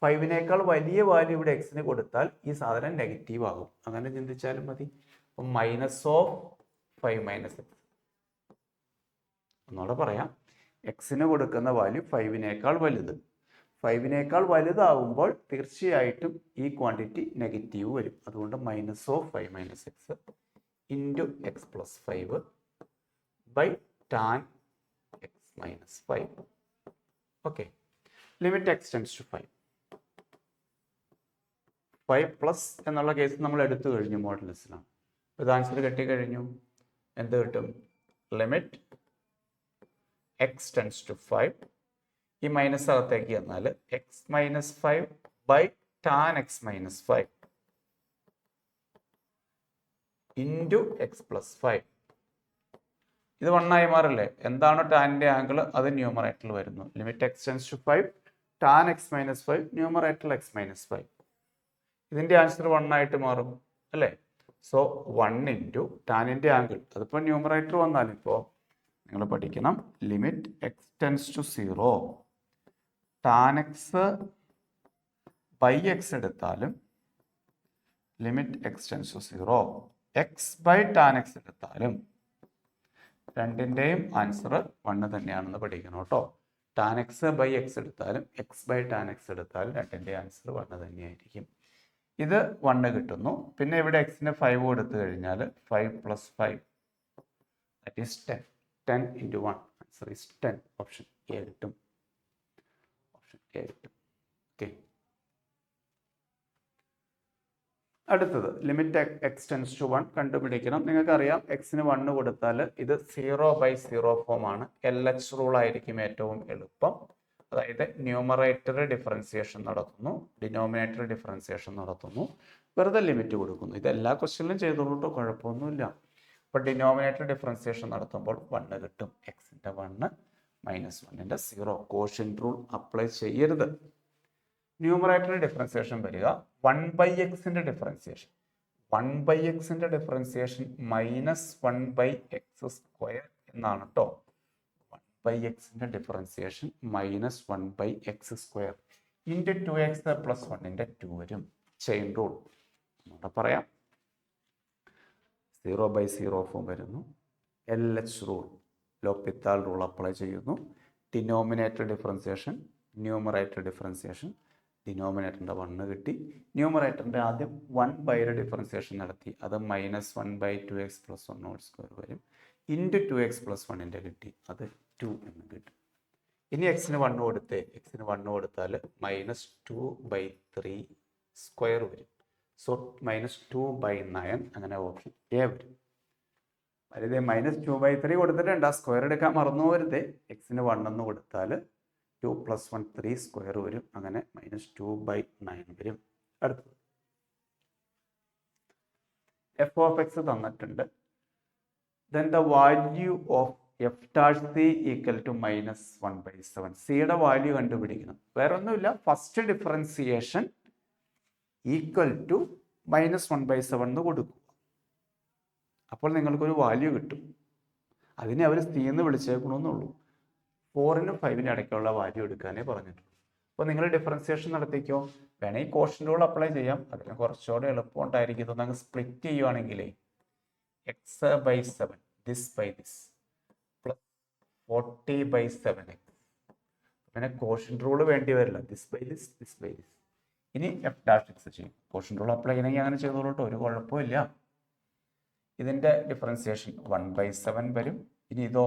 A: 5നേക്കാൾ വലിയ വാല്യൂ ഇവിടെ എക്സിന് കൊടുത്താൽ ഈ സാധനം നെഗറ്റീവ് ആകും. അങ്ങനെ ചിന്തിച്ചാലും മതി. അപ്പം -5 - x. ഒന്നുകൂടെ പറയാം, എക്സിന് കൊടുക്കുന്ന വാല്യൂ 5നേക്കാൾ വലുത്. 5നേക്കാൾ വലുതാവുമ്പോൾ തീർച്ചയായിട്ടും ഈ ക്വാണ്ടിറ്റി നെഗറ്റീവ് വരും. അതുകൊണ്ട് -5 - x into x + 5 by tan x - 5. Okay, limit x tends to 5. 5+ എന്നുള്ള കേസ് നമ്മൾ എടുത്തു കഴിഞ്ഞു മോഡുലസിലാണ്. ഇത് ആൻസർ കിട്ടിക്കഴിഞ്ഞു. എന്ത് കിട്ടും? Limit x tends to 5. ഈ മൈനസ് അകത്തേക്ക് എന്നാൽ x - 5 by tan x - 5 into x + 5. ഇത് 1 ആയി മാറില്ലേ? എന്താണ് ടാനിൻ്റെ ആംഗിൾ? അത് ന്യൂമറേറ്ററിൽ വരുന്നു. Limit x tends to 5 tan x - 5 ന്യൂമറേറ്ററിൽ x - 5. ഇതിൻ്റെ ആൻസർ 1 ആയിട്ട് മാറും അല്ലേ? സോ 1 ഇൻറ്റു ടാനിൻ്റെ ആംഗിൾ, അതിപ്പോൾ ന്യൂമറേറ്റർ വന്നാലും ഇപ്പോൾ നിങ്ങൾ പഠിക്കണം. Limit x tends to 0 tan x by x എടുത്താലും, limit x tends to 0 x by tan x എടുത്താലും രണ്ടിൻ്റെയും ആൻസർ 1 തന്നെയാണെന്ന് പഠിക്കണം കേട്ടോ. ടാൻ x ബൈ x എടുത്താലും x ബൈ ടാൻ x എടുത്താലും രണ്ടിൻ്റെ ആൻസർ 1 തന്നെയായിരിക്കും. ഇത് 1 കിട്ടുന്നു. പിന്നെ ഇവിടെ എക്സിന് 5 കൊടുത്തു കഴിഞ്ഞാൽ 5 + 5 that is 10. 10 into 1 answer is 10. Option A കിട്ടും. ഓപ്ഷൻ എ കിട്ടും. ഓക്കെ, അടുത്തത് ലിമിറ്റ് എക്സ് ടെൻസ് ടു 1 കണ്ടുപിടിക്കണം. നിങ്ങൾക്കറിയാം എക്സിന് 1 കൊടുത്താൽ ഇത് 0/0 ഫോമാണ്. LH റൂൾ ആയിരിക്കും ഏറ്റവും എളുപ്പം. അതായത് ന്യൂമറേറ്റർ ഡിഫറൻസിയേഷൻ നടത്തുന്നു, ഡിനോമിനേറ്റർ ഡിഫറൻസിയേഷൻ നടത്തുന്നു, വെറുതെ ലിമിറ്റ് കൊടുക്കുന്നു. ഇത് എല്ലാ ക്വസ്റ്റ്യനിലും ചെയ്തോളൂട്ടോ, കുഴപ്പമൊന്നുമില്ല. അപ്പോൾ ഡിനോമിനേറ്റർ ഡിഫറൻസിയേഷൻ നടത്തുമ്പോൾ 1 കിട്ടും. എക്സിൻ്റെ 1 -1ൻ്റെ 0. കോഷ്യന്റ് റൂൾ അപ്ലൈ ചെയ്യരുത്. ന്യൂമറേറ്റർ ഡിഫറൻസിയേഷൻ വരിക 1/xന്റെ ഡിഫറൻസിയേഷൻ. 1/xന്റെ ഡിഫറൻസിയേഷൻ -1/x² എന്നാണ് കേട്ടോ. 1/xന്റെ ഡിഫറൻസിയേഷൻ -1/x² ഇൻറ്റു 2x + 1ൻ്റെ 2 വരും. ചെയിൻ റൂൾ എന്നൂടെ പറയാം. 0/0 ഫോം വരുന്നു. LH rule, L'Hopital rule apply ചെയ്യുന്നു. Denominator differentiation, numerator differentiation. ഡിനോമിനേറ്ററിൻ്റെ 1 കിട്ടി. ന്യൂമറേറ്ററിൻ്റെ ആദ്യം 1/യുടെ ഡിഫറൻസിയേഷൻ നടത്തി, അത് -1/2x + 1² വരും. ഇൻറ്റു 2x + 1ൻ്റെ കിട്ടി, അത് 2 എന്ന് കിട്ടും. ഇനി എക്സിന് 1 കൊടുത്തേ, എക്സിന് 1 കൊടുത്താൽ -2/3² വരും. സോ -2/9, അങ്ങനെ ഓപ്ഷൻ എ വരും. അതായത് -2/3 കൊടുത്തിട്ടുണ്ട്, ആ സ്ക്വയർ എടുക്കാൻ മറന്നു പോരുതേ. എക്സിന് 1 എന്ന് കൊടുത്താൽ 2 + 1 3² വരും. അങ്ങനെ -2/9 വരും. അടുത്തത് എഫ് ഓഫ് എക്സ് തന്നിട്ടുണ്ട്. Then the value of f dash c equal to -1/7. സിയുടെ വാല്യൂ കണ്ടുപിടിക്കണം. വേറെ ഒന്നുമില്ല, ഫസ്റ്റ് ഡിഫറൻസിയേഷൻ ഈക്വൽ ടു -1/7 എന്ന് കൊടുക്കുക. അപ്പോൾ നിങ്ങൾക്കൊരു വാല്യൂ കിട്ടും. അതിനെ അവർ സി എന്ന് വിളിച്ചേക്കണമെന്നുള്ളൂ. 4നും 5നും ഇടയ്ക്കുള്ള വാല്യൂ എടുക്കാനേ പറഞ്ഞിട്ടുള്ളൂ. അപ്പോൾ നിങ്ങൾ ഡിഫറൻസിയേഷൻ നടത്തിക്കോ. വേണമെങ്കിൽ കോഷ്യന്റ് റൂൾ അപ്ലൈ ചെയ്യാം. അതിന് കുറച്ചുകൂടെ എളുപ്പമുണ്ടായിരിക്കും. ഇതൊന്നങ്ങ് സ്പ്ലിറ്റ് ചെയ്യുവാണെങ്കിലേ x/7 this by this plus 40/7x. പിന്നെ കോഷ്യന്റ് റൂൾ വേണ്ടി വരില്ല. This by this, this by this. ഇനി എഫ് ഡാഷ് എക്സ് ചെയ്യും. കോഷ്യന്റ് റൂൾ അപ്ലൈ ചെയ്യണമെങ്കിൽ അങ്ങനെ ചെയ്തോളൂ കേട്ടോ, ഒരു കുഴപ്പമില്ല. ഇതിൻ്റെ ഡിഫറൻസിയേഷൻ 1/7 വരും. ഇനി ഇതോ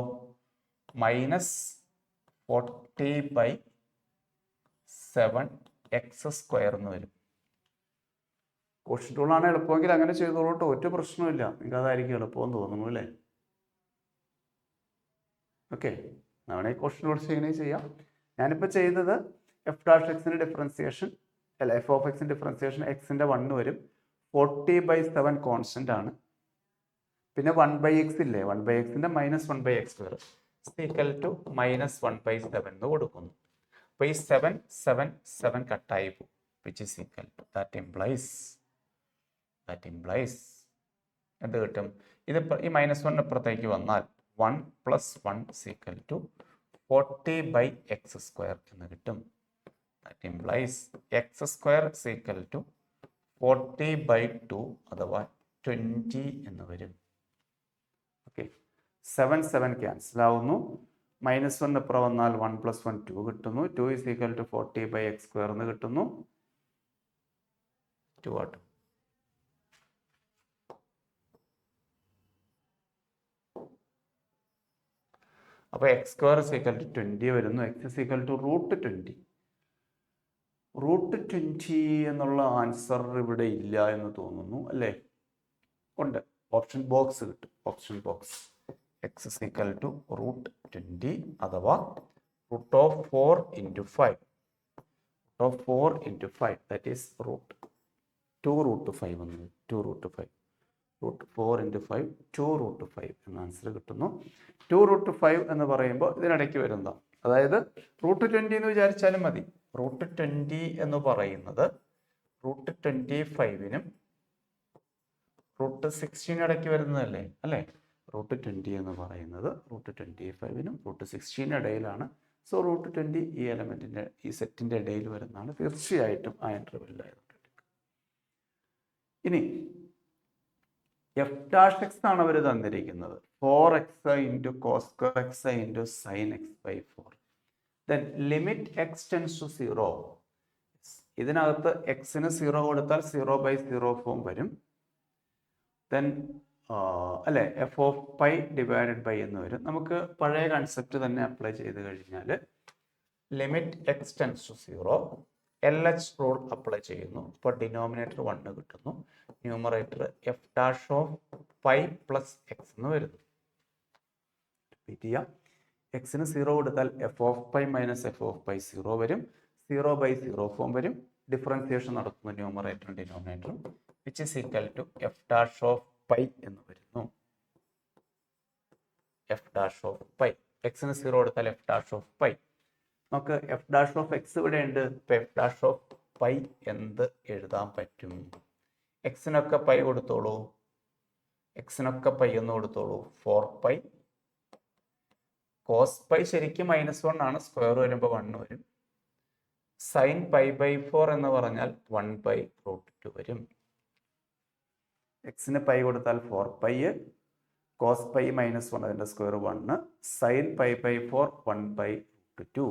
A: -40/7x² എന്ന് വരും. കോഷ്യന്റ് റൂളാണ് എളുപ്പമെങ്കിൽ അങ്ങനെ ചെയ്തോളൂ കേട്ടോ, ഒറ്റ പ്രശ്നമില്ല. നിങ്ങൾക്ക് അതായിരിക്കും എളുപ്പമെന്ന് തോന്നുന്നു അല്ലേ? ഓക്കെ, വേണമെങ്കിൽ കോഷ്യന്റ് റൂൾ ചെയ്യണേ ചെയ്യാം. ഞാനിപ്പോൾ ചെയ്തത് എഫ് ഡാഷ് എക്സിൻ്റെ ഡിഫറൻസിയേഷൻ അല്ല, എഫ് ഓഫ് എക്സിൻ്റെ ഡിഫറൻസിയേഷൻ എക്സിൻ്റെ 1 വരും. 40/7 കോൺസ്റ്റന്റ് ആണ്. പിന്നെ 1/x ഇല്ലേ, 1/xന്റെ -1/x² ഈക്വൽ ടു -1/7 എന്ന് കൊടുക്കുന്നു. അപ്പോൾ ഈ 7 7 7 കട്ടായി പോകും, which is equal to that implies എന്ത് കിട്ടും? ഇത് ഈ -1 ഇപ്പുറത്തേക്ക് വന്നാൽ 1 + 1 ഈക്വൽ ടു 40/x² എന്ന് കിട്ടും. That implies x² equal to 40/2 അഥവാ 20 എന്ന് വരും. ഓക്കെ, 7 7 ക്യാൻസൽ ആവുന്നു. -1 ഇപ്പുറം വന്നാൽ 1 + 1 2 കിട്ടുന്നു. 2 ഈസ് ഈക്വൽ ടു 40/x² എന്ന് കിട്ടുന്നു. 2 ആട്ടോ. അപ്പോൾ x² ഈക്വൽ ടു 20 വരുന്നു. x equal to √20. √20 എന്നുള്ള ആൻസർ ഇവിടെ ഇല്ല എന്ന് തോന്നുന്നു അല്ലേ? ഉണ്ട്, ഓപ്ഷൻ ബോക്സ് കിട്ടും. Option box x equal to √20 അഥവാ √4 × 5. √4 × 5 ദാറ്റ് ഈസ് √2√5 എന്ന് 2√5. √4 × 5 2√5 എന്ന ആൻസർ കിട്ടുന്നു. 2√5 എന്ന് പറയുമ്പോൾ ഇതിനിടയ്ക്ക് വരുന്നതാണ്. അതായത് √20 എന്ന് വിചാരിച്ചാലും മതി. √20 എന്ന് പറയുന്നത് √25നും √16 ഇടയ്ക്ക് വരുന്നതല്ലേ അല്ലേ? √20 എന്ന് പറയുന്നത് √25നും √16 ഇടയിലാണ്. സോ √20 ഈ എലമെന്റിന്റെ ഈ സെറ്റിന്റെ ഇടയിൽ വരുന്നതാണ്. തീർച്ചയായിട്ടും ആ ഇന്റർവെല്ലായതുകൊണ്ട്. ഇനി എഫ് ഡാഷ് എക്സ് ആണ് അവർ തന്നിരിക്കുന്നത്. 4x × cos² x × sin x/4. Then limit x tends to 0. ഇതിനകത്ത് എക്സിന് 0 കൊടുത്താൽ 0/0 ഫോം വരും. ദെൻ അല്ലെ, F of pi divided by എന്ന് വരും. നമുക്ക് പഴയ കൺസെപ്റ്റ് തന്നെ അപ്ലൈ ചെയ്ത് കഴിഞ്ഞാൽ limit x tends to 0 LH rule apply ചെയ്യുന്നു. ഇപ്പോൾ ഡിനോമിനേറ്റർ 1 കിട്ടുന്നു. Numerator F dash of pi plus x എന്ന് വരുന്നു. റിപ്പീറ്റ് ചെയ്യാം. എക്സിന് 0 കൊടുത്താൽ F of pi minus F of pi 0 വരും. 0/0 ഫോം വരും. ഡിഫറൻസിയേഷൻ നടത്തുന്നു ന്യൂമറേറ്ററും ഡിനോമിനേറ്ററും, which is equal to F dash of pi എന്ന് വരുന്നു. എഫ് ഡാഷ് ഓഫ് പൈ, എക്സിന് 0 കൊടുത്താൽ എഫ് ഡാഷ് ഓഫ് പൈ. നമുക്ക് എഫ് ഡാഷ് ഓഫ് എക്സ് ഇവിടെ ഉണ്ട്. ഇപ്പൊ എഫ് ഡാഷ് ഓഫ് പൈ എന്ത് എഴുതാൻ പറ്റും? എക്സിനൊക്കെ പൈ കൊടുത്തോളൂ. എക്സിനൊക്കെ പൈ എന്ന് കൊടുത്തോളൂ. 4π കോസ് പൈ ശരിക്കും -1 ആണ്. സ്ക്വയർ വരുമ്പോൾ 1 വരും. സൈൻ π/4 എന്ന് പറഞ്ഞാൽ 1/√2 വരും. എക്സിന് പൈ കൊടുത്താൽ 4π, കോസ് പൈ -1 അതിൻ്റെ square 1, sine π/4 1/√2.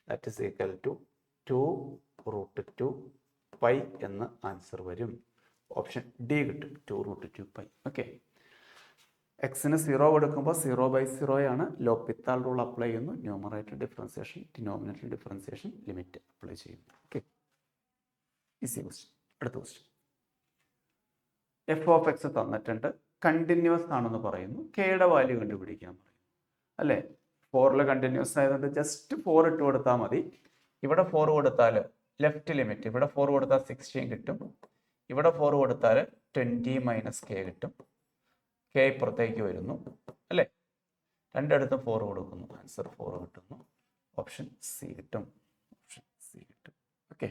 A: That is equal to 2√2π എന്ന് ആൻസർ വരും. ഓപ്ഷൻ ഡി കിട്ടും, 2√2π. ഓക്കെ, എക്സിന് 0 കൊടുക്കുമ്പോൾ 0/0 ആണ്. ലോപിത്താൾ റൂൾ അപ്ലൈ ചെയ്യുന്നു. Numerator differentiation, denominator differentiation, limit apply ചെയ്യുന്നു. Okay, easy question. അടുത്ത ക്വസ്റ്റ്യൻ, എഫ് ഓഫ് എക്സ് തന്നിട്ടുണ്ട്. കണ്ടിന്യൂസ് ആണെന്ന് പറയുന്നു. കെയുടെ വാല്യൂ കണ്ടുപിടിക്കാൻ പറയും അല്ലേ? 4ൽ കണ്ടിന്യൂസ് ആയതുകൊണ്ട് ജസ്റ്റ് 4 ഇട്ട് കൊടുത്താൽ മതി. ഇവിടെ 4 കൊടുത്താൽ ലെഫ്റ്റ് ലിമിറ്റ്, ഇവിടെ 4 കൊടുത്താൽ 16 കിട്ടും. ഇവിടെ 4 കൊടുത്താൽ 20 മൈനസ് കെ കിട്ടും. കെ ഇപ്പുറത്തേക്ക് വരുന്നു അല്ലേ? രണ്ടിടത്തും 4 കൊടുക്കുന്നു. ആൻസർ 4 കിട്ടുന്നു. ഓപ്ഷൻ സി കിട്ടും. ഓപ്ഷൻ സി കിട്ടും. ഓക്കെ,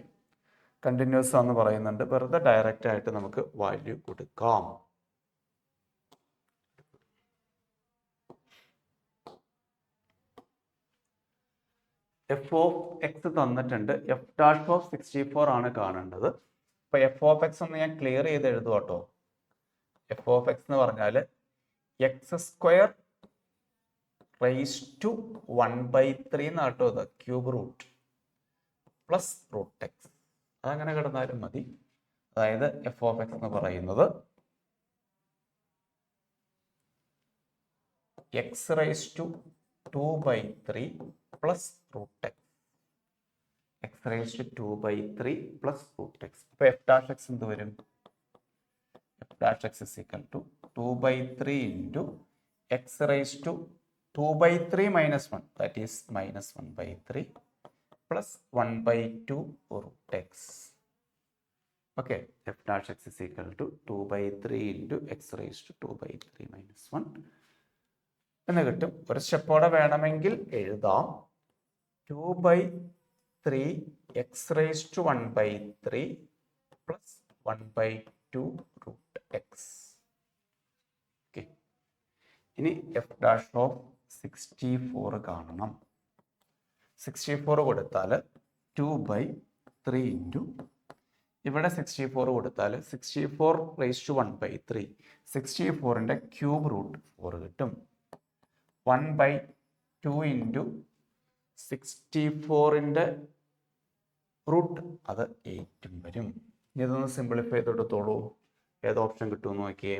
A: കണ്ടിന്യൂസ് എന്ന് പറയുന്നുണ്ട്. വെറുതെ ഡയറക്റ്റ് ആയിട്ട് നമുക്ക് വാല്യൂ കൊടുക്കാം. എഫ് ഓഫ് എക്സ് തന്നിട്ടുണ്ട്. എഫ് ഡാഷ് ഓഫ് 64 ആണ് കാണേണ്ടത്. അപ്പൊ എഫ് ഓഫ് എക്സ് ഒന്ന് ഞാൻ ക്ലിയർ ചെയ്ത് എഴുതുക കേട്ടോ. എഫ് ഓഫ് എക്സ് എന്ന് പറഞ്ഞാൽ എക്സ് സ്ക്വയർ റൈസ് ടു 1/3 എന്നാട്ടോ ഇത്, cube root plus root x. അതങ്ങനെ കിടന്നാലും മതി. അതായത് എഫ് ഓഫ് എക്സ് എന്ന് പറയുന്നത് x raise to 2/3 plus root x. X raise to 2/3 plus root x. അപ്പൊ എഫ് ഡാഷ് എക്സ് എന്ത് വരും? F dash x is equal to 2/3 into x raise to 2/3 minus 1, that is minus 1/3 plus 1/2 root x. Okay, f dash x is equal to 2/3 into x raise to 2/3 minus 1 എന്ന് കിട്ടും. ഒരു സ്റ്റെപ്പോടെ വേണമെങ്കിൽ എഴുതാം. 2/3 x raise to 1/3 plus 1/2 root x. Okay, ഇനി F dash of 64 കാണണം. 64 കൊടുത്താൽ 2/3 into ഇവിടെ 64 കൊടുത്താൽ 64 റൈസ് ടു 1/3, 64ൻ്റെ ക്യൂബ് റൂട്ട് 4 കിട്ടും. 1/2 ഇൻറ്റു 64ൻ്റെ റൂട്ട് അത് 8 വരും. ഇനി ഇതൊന്ന് സിംപ്ലിഫൈ ചെയ്തെടുത്തോളൂ. ഏത് ഓപ്ഷൻ കിട്ടുമെന്ന് നോക്കിയേ.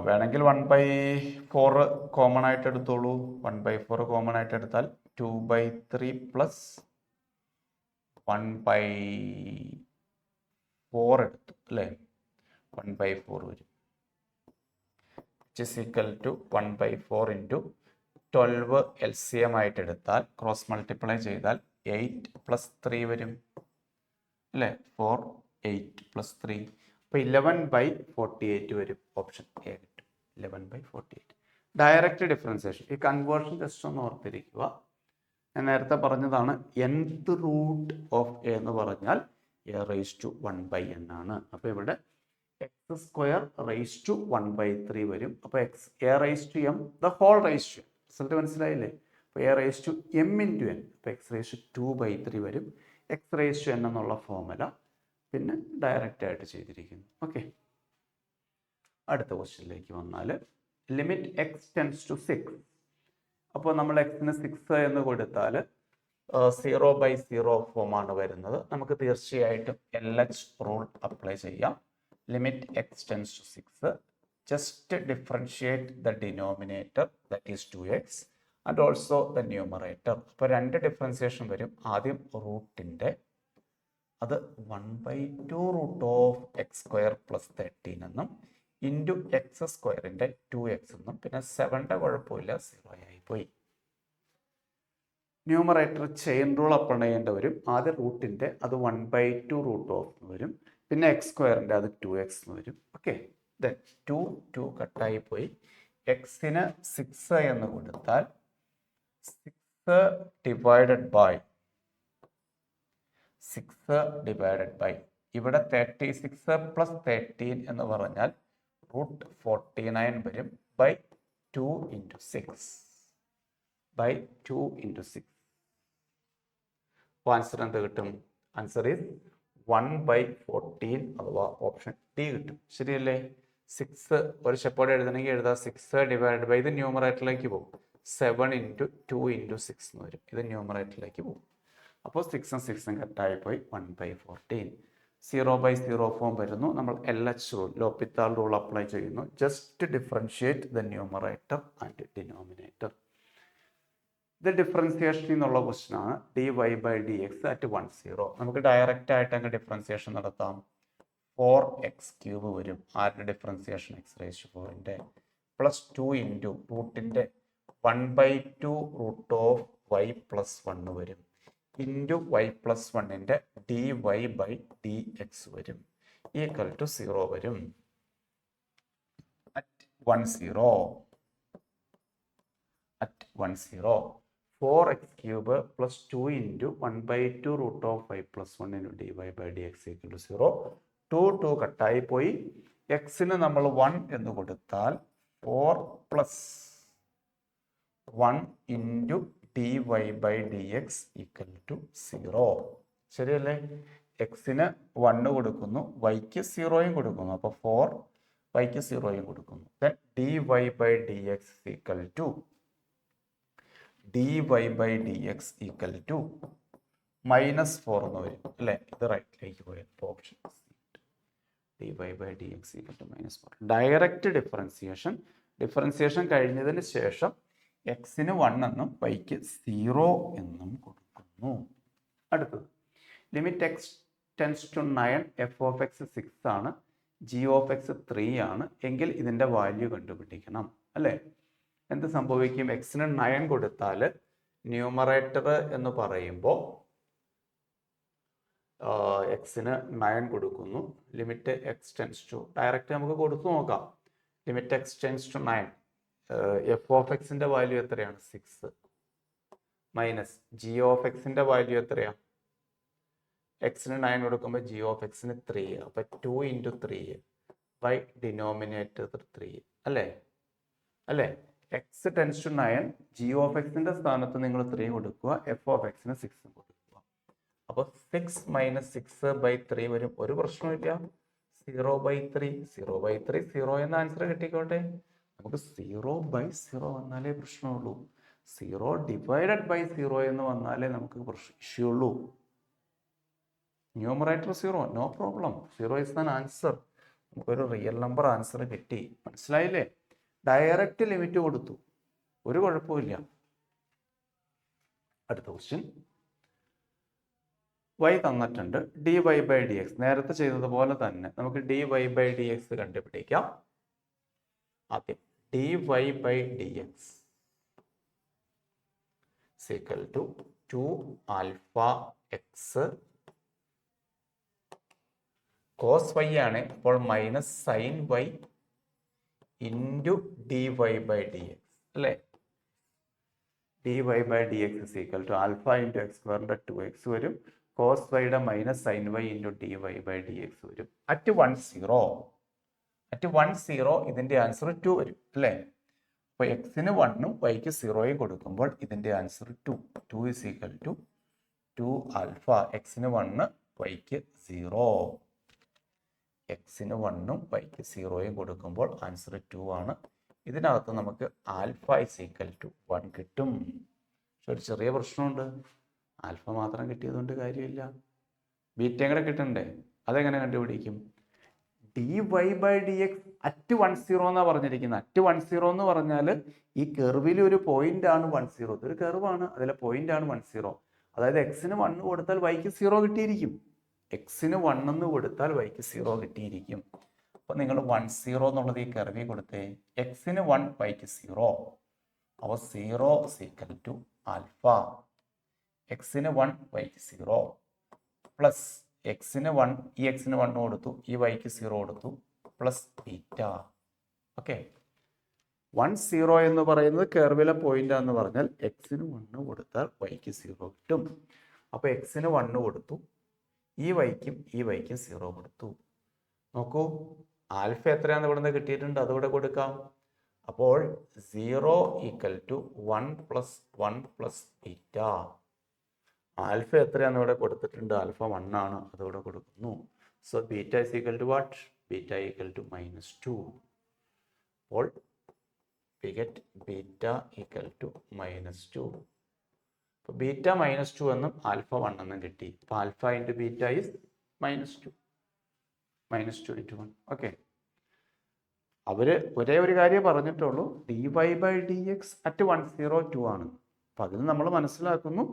A: വേണമെങ്കിൽ 1/4 കോമൺ ആയിട്ട് എടുത്തോളൂ. 1/4 കോമൺ ആയിട്ട് എടുത്താൽ 2/3 പ്ലസ് 1/4 എടുത്തു അല്ലേ? 1/4 വരും. Is equal to 1/4 into 12 LCM ആയിട്ട് എടുത്താൽ ക്രോസ് മൾട്ടിപ്ലൈ ചെയ്താൽ 8 പ്ലസ് 3 വരും അല്ലേ? 4 8 പ്ലസ് 3, അപ്പോൾ 11/48 വരും. ഓപ്ഷൻ എ കിട്ടും. 11/48. Direct differentiation. ഈ കൺവേർഷൻ ജസ്റ്റ് ഒന്ന് ഓർത്തിരിക്കുക. ഞാൻ നേരത്തെ പറഞ്ഞതാണ് nth റൂട്ട് ഓഫ് എ എന്ന് പറഞ്ഞാൽ എ റൈസ് ടു 1/n ആണ്. അപ്പോൾ ഇവിടെ എക്സ് സ്ക്വയർ റൈസ് ടു 1/3 വരും. അപ്പോൾ x a raise to m the whole raise to m. Result മനസ്സിലായില്ലേ? അപ്പോൾ a raise to m into n. അപ്പോൾ എക്സ് റൈസ് ടു 2/3 വരും. എക്സ് റൈസ് ടു എൻ എന്നുള്ള ഫോർമുല പിന്നെ ഡയറക്റ്റ് ആയിട്ട് ചെയ്തിരിക്കുന്നു. ഓക്കെ, അടുത്ത ക്വസ്റ്റ്യനിലേക്ക് വന്നാൽ ലിമിറ്റ് എക്സ് ടെൻസ് ടു 6. അപ്പോൾ നമ്മൾ എക്സിന് 6 എന്ന് കൊടുത്താൽ 0/0 ഫോമാണ് വരുന്നത്. നമുക്ക് തീർച്ചയായിട്ടും LH റൂൾ അപ്ലൈ ചെയ്യാം. Limit x tends to 6, just differentiate the denominator that is 2x and also the numerator. അപ്പോൾ രണ്ട് ഡിഫറൻസിയേഷൻ വരും. ആദ്യം റൂട്ടിൻ്റെ അത് 1/2 root of x square plus 13 എന്നും ഇൻറ്റു എക്സ് സ്ക്വയറിൻ്റെ 2x എന്നും, പിന്നെ 7ൻ്റെ കുഴപ്പമില്ല, 0 ആയിപ്പോയി. ന്യൂമറേറ്റർ ചെയിൻ റൂൾ അപ്ലൈ ചെയ്യേണ്ടി വരും. ആദ്യം റൂട്ടിൻ്റെ അത് 1/2 റൂട്ട് ഓഫ് എന്ന് വരും, പിന്നെ എക്സ് സ്ക്വയറിൻ്റെ അത് 2x എന്ന് വരും. ഓക്കെ, ദെൻ 2 കട്ടായി പോയി. എക്സിന് 6 എന്ന് കൊടുത്താൽ 6 ഡിവൈഡഡ് ബൈ ഇവിടെ 36 പ്ലസ് 13 എന്ന് പറഞ്ഞാൽ റൂട്ട് 49 വരും. ബൈ 2 ഇൻറ്റു 6 അപ്പോൾ ആൻസർ എന്ത് കിട്ടും? ആൻസർ ഈസ് 1/14 അഥവാ ഓപ്ഷൻ ഡി കിട്ടും. ശരിയല്ലേ? 6 ഒരു സ്റ്റെപ്പോടെ എഴുതണമെങ്കിൽ എഴുതാം. 6 ഡിവൈഡ് ബൈ ഇത് ന്യൂമറേറ്ററിലേക്ക് പോകും. 7 ഇൻറ്റു 2 ഇൻറ്റു 6 എന്ന് വരും. ഇത് ന്യൂമറേറ്ററിലേക്ക് പോകും. അപ്പോൾ 6ഉം 6ഉം കട്ടായി പോയി. 1/14. 0/0 ഫോം വരുന്നു. നമ്മൾ LH റൂൾ, ലോപ്പിത്താൾ റൂൾ അപ്ലൈ ചെയ്യുന്നു. Just differentiate the numerator and denominator. ഇത് ഡിഫറൻസിയേഷൻ എന്നുള്ള ക്വസ്റ്റ്യൻ ആണ്. dy/dx at 10. നമുക്ക് ഡയറക്റ്റ് ആയിട്ട് അങ്ങ് ഡിഫറൻസിയേഷൻ നടത്താം. 4x³ വരും. ആരുടെ ഡിഫറൻസിയേഷൻ? എക്സ് റൈസ് ടു 4ൻ്റെ പ്ലസ് 2 ഇൻറ്റു റൂട്ടിൻ്റെ 1/2 റൂട്ട് ഓഫ് y പ്ലസ് 1 വരും. ഇൻറ്റു വൈ പ്ലസ് വണ്ണിൻ്റെ D Y by D X വരും ഈക്വൽ ടു 0 വരും. At 1 0 4x cube plus 2 into 1/2 root of 5 plus 1 into dy by dx equal to 0. 2 കട്ടായി പോയി. എക്സിന് നമ്മൾ 1 എന്ന് കൊടുത്താൽ 4 plus 1 into dy by dx equal to 0. ശരിയല്ലേ? എക്സിന് 1 കൊടുക്കുന്നു, വൈക്ക് 0 കൊടുക്കുന്നു. അപ്പോൾ 4 വൈക്ക് 0 കൊടുക്കുന്നു. then dy by dx equal to dy by dx equal to -4 എന്ന് വരും അല്ലേ? ഇത് റൈറ്റിലേക്ക് പോയ option dy by dx equal to -4. Direct differentiation കഴിഞ്ഞതിന് ശേഷം എക്സിന് 1 എന്നും വൈക്ക് 0 എന്നും കൊടുക്കുന്നു. അടുത്തത് limit x tends to 9 f of x 6 ആണ്, ജി ഓഫ് എക്സ് 3 ആണ് എങ്കിൽ ഇതിൻ്റെ വാല്യൂ കണ്ടുപിടിക്കണം അല്ലേ? എന്ത് സംഭവിക്കും? എക്സിന് 9 കൊടുത്താൽ ന്യൂമറേറ്റർ എന്ന് പറയുമ്പോൾ എക്സിന് 9 കൊടുക്കുന്നു. Limit x tends to direct നമുക്ക് കൊടുത്തു നോക്കാം. Limit x tends to 9 f of എക്സിൻ്റെ വാല്യൂ എത്രയാണ്? 6 മൈനസ് ജി ഓഫ് എക്സിൻ്റെ വാല്യൂ എത്രയാണ്? എക്സിന് 9 കൊടുക്കുമ്പോൾ ജി ഓഫ് എക്സിന് 3, അപ്പോൾ 2 into 3 ബൈ ഡിനോമിനേറ്റർ 3 അല്ലേ? X tends to 9 g of എക്സിൻ്റെ സ്ഥാനത്ത് നിങ്ങൾ 3 കൊടുക്കുക, എഫ് ഓഫ് എക്സിന് 6 കൊടുക്കുക. അപ്പോൾ 6 - 6/3 വരും. ഒരു പ്രശ്നമില്ല. 0/3 0 എന്ന ആൻസർ കിട്ടിക്കോട്ടെ. നമുക്ക് 0/0 വന്നാലേ പ്രശ്നമുള്ളൂ. 0 ഡിവൈഡഡ് ബൈ 0 എന്ന് വന്നാലേ നമുക്ക് ഇഷ്യൂ ഉള്ളൂ. Numerator 0, no problem. 0 is an answer. നമുക്കൊരു റിയൽ നമ്പർ ആൻസർ കിട്ടി. മനസ്സിലായില്ലേ? ഡയറക്റ്റ് ലിമിറ്റ് കൊടുത്തു, ഒരു കുഴപ്പമില്ല. അടുത്ത ക്വസ്റ്റ്യൻ, y തന്നിട്ടുണ്ട്. dy by dx നേരത്തെ ചെയ്തതുപോലെ തന്നെ നമുക്ക് dy by dx കണ്ടുപിടിക്കാം. ആദ്യം dy by dx equal to 2 alpha x cos y ആണ്. അപ്പോൾ minus sine y into dy by dx അല്ലേ? dy by dx is equal to alpha into x സ്ക്വയറിൻ്റെ 2x വരും. കോസ് വൈയുടെ minus sine y into dy by dx വരും. At 1 0 ഇതിൻ്റെ answer 2 വരും അല്ലേ? അപ്പോൾ എക്സിന് 1ഉം വൈക്ക് 0യും കൊടുക്കുമ്പോൾ ഇതിൻ്റെ answer 2 is equal to 2 alpha. എക്സിന് 1 വൈക്ക് 0. എക്സിന് 1ഉം വൈക്ക് 0യും കൊടുക്കുമ്പോൾ ആൻസർ 2 ആണ്. ഇതിനകത്ത് നമുക്ക് ആൽഫ is equal to 1 കിട്ടും. പക്ഷെ ഒരു ചെറിയ പ്രശ്നമുണ്ട്. ആൽഫ മാത്രം കിട്ടിയതുകൊണ്ട് കാര്യമില്ല, ബീറ്റയും കൂടെ കിട്ടണ്ടേ? അതെങ്ങനെ കണ്ടുപിടിക്കും? dy by dx അറ്റ് 1 0 എന്നാണ് പറഞ്ഞിരിക്കുന്നത്. അറ്റ് 1 0 എന്ന് പറഞ്ഞാൽ ഈ കെർവിൽ ഒരു പോയിന്റ് ആണ് 1 0. ഇതൊരു കെർവാണ്, അതിലെ പോയിന്റ് ആണ് 1 0. അതായത് എക്സിന് 1 കൊടുത്താൽ വൈക്ക് 0 കിട്ടിയിരിക്കും. എക്സിന് 1 എന്ന് കൊടുത്താൽ വൈക്ക് 0 കിട്ടിയിരിക്കും. അപ്പോൾ നിങ്ങൾ 1 0 എന്നുള്ളത് ഈ കെർവിൽ കൊടുത്തേ. എക്സിന് 1 വൈക്ക് 0, അപ്പോൾ 0 ഈക്വൽ ടു ആൽഫ. എക്സിന് 1 വൈക്ക് 0 പ്ലസ് എക്സിന് 1, ഈ എക്സിന് 1 കൊടുത്തു, ഈ വൈക്ക് 0 കൊടുത്തു, പ്ലസ് ബീറ്റ. ഓക്കെ, 1 0 എന്ന് പറയുന്നത് കെർവിലെ പോയിന്റ് എന്ന് പറഞ്ഞാൽ എക്സിന് 1 കൊടുത്താൽ വൈക്ക് 0 കിട്ടും. അപ്പോൾ എക്സിന് 1 കൊടുത്തു, ഈ വൈക്കും 0 കൊടുത്തു. നോക്കൂ, ആൽഫ എത്രയാണെന്ന് ഇവിടെ നിന്ന് കിട്ടിയിട്ടുണ്ട്, അതുകൂടെ കൊടുക്കാം. അപ്പോൾ 0 ഈക്വൽ ടു 1 + 1 + ബീറ്റ. ആൽഫ എത്രയാണെന്ന് ഇവിടെ കൊടുത്തിട്ടുണ്ട്, ആൽഫ 1 ആണ്, അതുകൂടെ കൊടുക്കുന്നു. So beta is equal to what? Beta equal to -2. അപ്പോൾ we get beta equal to -2. അപ്പോൾ ബീറ്റ -2 എന്നും ആൽഫ 1 എന്നും കിട്ടി. അപ്പോൾ ആൽഫ ഇൻറ്റു ബീറ്റ ഇസ് -2 × 1. ഓക്കെ, അവർ ഒരേ ഒരു കാര്യം പറഞ്ഞിട്ടുള്ളൂ, dy by dx അറ്റ് 1 0 2 ആണ്. അപ്പം അതിന് നമ്മൾ മനസ്സിലാക്കുന്നു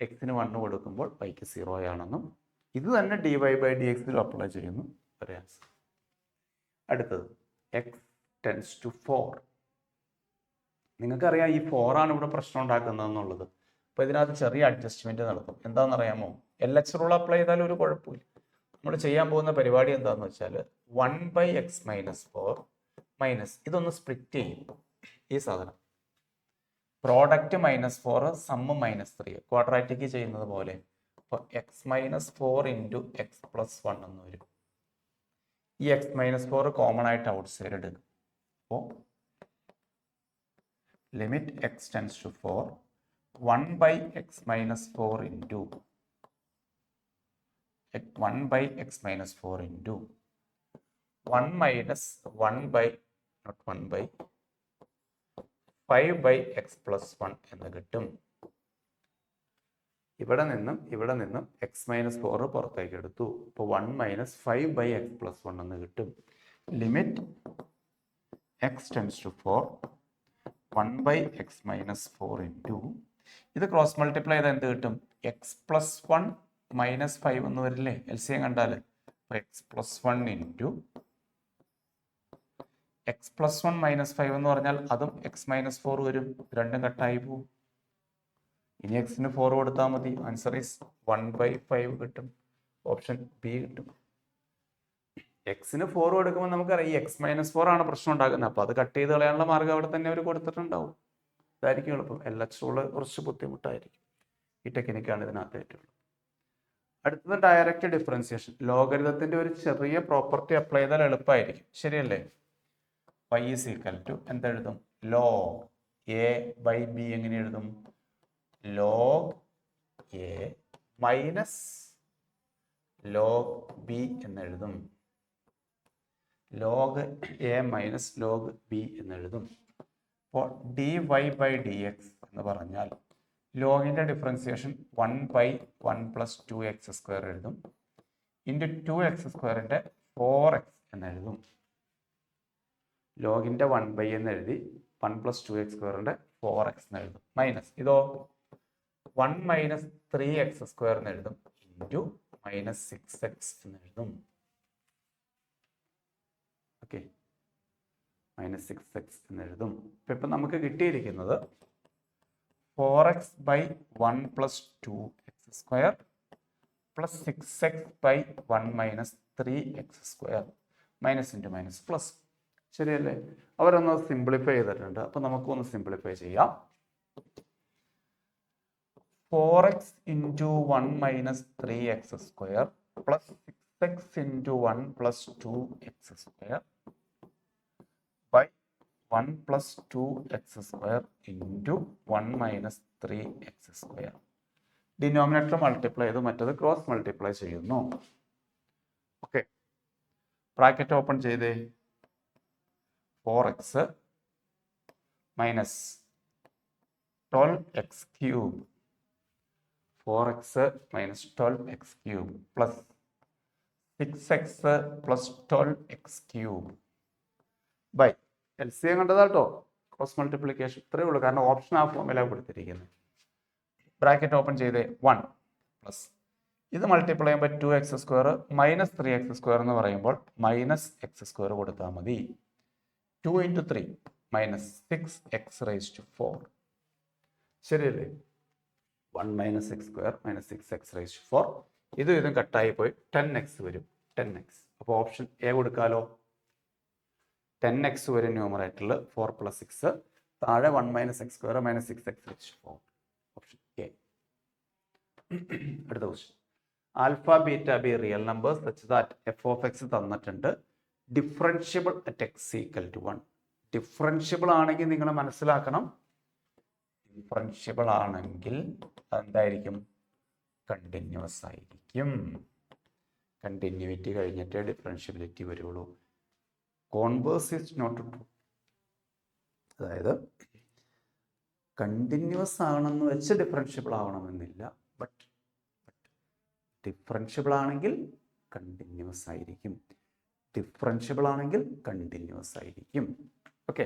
A: എക്സിന് 1 കൊടുക്കുമ്പോൾ വൈക്ക് 0 ആണെന്നും. ഇത് തന്നെ dy by dx അപ്ലൈ ചെയ്യുന്നു. ഒരു ആൻസർ. അടുത്തത് എക്സ് ടെൻസ് ടു 4. നിങ്ങൾക്കറിയാം ഈ 4 ആണ് ഇവിടെ പ്രശ്നം ഉണ്ടാക്കുന്നതെന്നുള്ളത്. അപ്പോൾ ഇതിനകത്ത് ചെറിയ അഡ്ജസ്റ്റ്മെൻറ്റ് നടത്തും. എന്താണെന്നറിയാമോ? LH റൂൾ അപ്ലൈ ചെയ്താൽ ഒരു കുഴപ്പമില്ല. നമ്മൾ ചെയ്യാൻ പോകുന്ന പരിപാടി എന്താണെന്ന് വെച്ചാൽ 1/(x-4) മൈനസ് ഇതൊന്ന് സ്പ്ലിറ്റ് ചെയ്യും. ഈ സാധനം പ്രോഡക്റ്റ് -4 സമ്മ് -3 ക്വാഡ്രാറ്റിക് ചെയ്യുന്നത് പോലെ. അപ്പോൾ x-4 ഇൻറ്റു x+1 എന്ന് വരും. ഈ x-4 കോമൺ ആയിട്ട് ഔട്ട് സൈഡ് എടുക്കും. അപ്പോൾ limit x tends to 4 1/(x-4) into 1/(x-4) into 5/(x+1) എന്ന് കിട്ടും. ഇവിടെ നിന്നും x-4 പുറത്തേക്ക് എടുത്തു. അപ്പോൾ 1 - 5/(x+1) എന്ന് കിട്ടും. Limit x tends to 4 1/(x-4) into ഇത് ക്രോസ് മൾട്ടിപ്ലൈ ചെയ്താൽ എന്ത് കിട്ടും? x+1 - 5 എന്ന് വരില്ലേ LCM കണ്ടാൽ. അപ്പോൾ x+1 ഇൻറ്റു x+1 - 5 എന്ന് പറഞ്ഞാൽ അതും x-4 വരും. രണ്ടും കട്ടായി പോവും. ഇനി എക്സിന് 4 കൊടുത്താൽ മതി. ആൻസർ ഈസ് 1/5 കിട്ടും. ഓപ്ഷൻ ബി കിട്ടും. എക്സിന് 4 കൊടുക്കുമ്പോൾ നമുക്കറിയാം ഈ x-4 ആണ് പ്രശ്നം ഉണ്ടാക്കുന്നത്. അപ്പോൾ അത് കട്ട് ചെയ്ത് കളയാനുള്ള മാർഗ്ഗം അവിടെ തന്നെ അവർ കൊടുത്തിട്ടുണ്ടാവും. ഇതായിരിക്കും എളുപ്പം. LH റൂള് കുറച്ച് ബുദ്ധിമുട്ടായിരിക്കും. ഈ ടെക്നിക്കാണ് ഇതിനകത്ത് ഏറ്റവും എളുപ്പം. അടുത്തത് ഡയറക്റ്റ് ഡിഫറൻസിയേഷൻ. ലോഗരിതത്തിന്റെ ഒരു ചെറിയ പ്രോപ്പർട്ടി അപ്ലൈ ചെയ്താൽ എളുപ്പമായിരിക്കും. ശരിയല്ലേ? y is equal to എന്തെഴുതും? log a/b എങ്ങനെ എഴുതും? log a minus log b എന്നെഴുതും. log a minus log b എന്നെഴുതും. അപ്പോൾ dy/dx എന്ന് പറഞ്ഞാൽ ലോഗിന്റെ ഡിഫറൻസിയേഷൻ 1/1+2x² എഴുതും. Into 2x²ന്റെ 4x എന്നെഴുതും. ലോഗിന്റെ 1/, എന്ന് എഴുതി 1+2x²ന്റെ 4x എന്ന് എഴുതും. മൈനസ് ഇതോ 1 - 3x² എന്ന് എഴുതും. ഇൻറ്റു -6x എന്ന് എഴുതും. ഓക്കെ, -6x എന്ന് എഴുതും. ഇപ്പം നമുക്ക് കിട്ടിയിരിക്കുന്നത് 4x/1+2x² plus 6x/1 - 3x². Minus into minus plus. ശരിയല്ലേ? അവരൊന്ന് സിംപ്ലിഫൈ ചെയ്തിട്ടുണ്ട്. അപ്പം നമുക്കൊന്ന് സിംപ്ലിഫൈ ചെയ്യാം. 4x into 1 - 3x² plus 6x into 1 + 2x² by 1 + 2x² into 1 - 3x². Denominator multiply ചെയ്തു, മറ്റത് ക്രോസ് മൾട്ടിപ്ലൈ ചെയ്യുന്നു. ഓക്കെ, ബ്രാക്കറ്റ് ഓപ്പൺ ചെയ്തേ. 4x minus 12x³ 4x minus 12x³ plus 6x plus 12x³ by LCM കണ്ടതാട്ടോ. Cross multiplication ഇത്രയേ ഉള്ളൂ. കാരണം option ആ ഫോമിലാണ് കൊടുത്തിരിക്കുന്നത്. ബ്രാക്കറ്റ് ഓപ്പൺ ചെയ്തേ. 1 പ്ലസ് ഇത് മൾട്ടിപ്ലൈ ചെയ്യുമ്പോൾ 2x² മൈനസ് 3x² എന്ന് പറയുമ്പോൾ -x² കൊടുത്താൽ മതി. 2 × 3 -6x⁴. ശരിയല്ലേ? 1 - x² -6x⁴. ഇതും കട്ടായി പോയി 10x വരും. 10x. അപ്പോൾ ഓപ്ഷൻ എ കൊടുക്കാലോ. 10x വരും ന്യൂമറേറ്ററിൽ. 4 + 6 താഴെ 1 - x² -6x⁴. Option A. അടുത്ത question. Alpha beta B real numbers such that f(x) തന്നിട്ടുണ്ട്. Differentiable at x = 1. ഡിഫറൻഷ്യബിൾ ആണെങ്കിൽ നിങ്ങൾ മനസ്സിലാക്കണം, ഡിഫറൻഷ്യബിൾ ആണെങ്കിൽ എന്തായിരിക്കും? കണ്ടിന്യൂസ് ആയിരിക്കും. കണ്ടിന്യൂറ്റി കഴിഞ്ഞിട്ടേ ഡിഫറൻഷ്യബിലിറ്റി വരുള്ളൂ. Converse is not true. അതായത് കണ്ടിന്യൂസ് ആണെന്ന് വെച്ച് ഡിഫറൻഷ്യബിൾ ആവണമെന്നില്ല. ബട്ട് ഡിഫറൻഷ്യബിൾ ആണെങ്കിൽ കണ്ടിന്യൂസ് ആയിരിക്കും. ഡിഫറൻഷ്യബിൾ ആണെങ്കിൽ കണ്ടിന്യൂസ് ആയിരിക്കും. ഓക്കെ,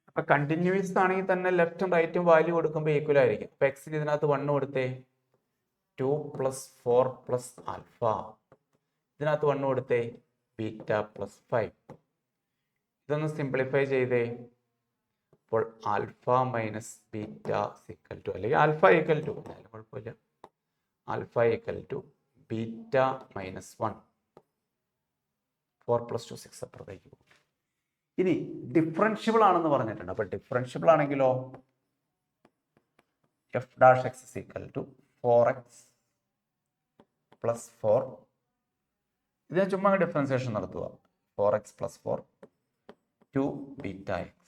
A: അപ്പൊ കണ്ടിന്യൂസ് ആണെങ്കിൽ തന്നെ ലെഫ്റ്റും റൈറ്റും വാല്യൂ കൊടുക്കുമ്പോൾ ഈക്വൽ ആയിരിക്കും. അപ്പൊ എക്സിന് ഇതിനകത്ത് 1 കൊടുത്തേ. 2 + 4 + ആൽഫ. ഇതിനകത്ത് 1 കൊടുത്തേ. ബീറ്റ + 5. ഇതൊന്ന് സിംപ്ലിഫൈ ചെയ്തേ. അപ്പോൾ alpha minus beta equal to, അല്ലെങ്കിൽ ആൽഫ ഈക്വൽ ടു, എന്നാലും കുഴപ്പമില്ല, alpha equal to beta minus 1. 4 + 2 6 അപ്പുറത്തേക്ക് പോകും. ഇനി ഡിഫറൻഷ്യബിൾ ആണെന്ന് പറഞ്ഞിട്ടുണ്ട്. അപ്പോൾ ഡിഫറൻഷ്യബിൾ ആണെങ്കിലോ f dash x is equal to 4x + 4. ഇതിനെ ചുമ്മാ ഡിഫറൻസിയേഷൻ നടത്തുക. 4x + 4 2 beta X,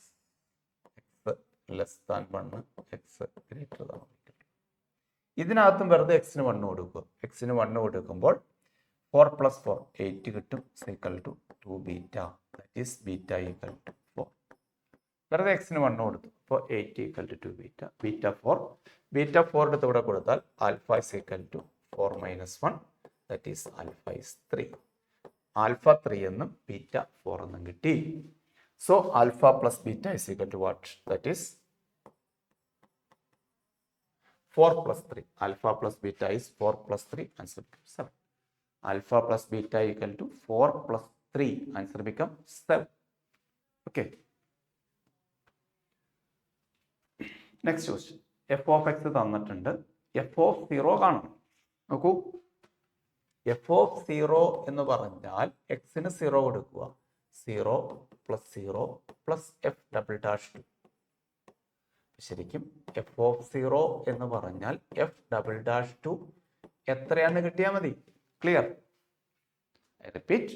A: x less than 1, X greater than 1. ഇതിനകത്തും വെറുതെ എക്സിന് 1 കൊടുക്കുക. എക്സിന് 1 കൊടുക്കുമ്പോൾ 4 + 4 8 കിട്ടും, equal to 2 beta, that is beta equal to 4. വെറുതെ എക്സിന് 1 കൊടുത്തു. അപ്പോൾ 8 equal to 2 beta, beta 4. Beta 4 എടുത്ത് ഇവിടെ കൊടുത്താൽ alpha is equal to 4 - 1, that is alpha is 3. Alpha 3 എന്നും ബീറ്റ 4 എന്നും കിട്ടി. So alpha plus beta is equal to what? That is 4 + 3. Alpha plus beta is 4 + 3, answer 7. Alpha plus beta equal to 4 + 3, answer become 7. Okay, next question. F of x തന്നിട്ടുണ്ട്, f of 0 കാണണം. നോക്കൂ, F of 0 എന്ന് പറഞ്ഞാൽ എക്സിന് 0 കൊടുക്കുക. 0 + 0 + F double dash 2. ശരിക്കും F of 0 എന്ന് പറഞ്ഞാൽ എഫ് ഡബിൾ ഡാഷ് 2 എത്രയാണെന്ന് കിട്ടിയാൽ മതി. ക്ലിയർ? റിപ്പീറ്റ്.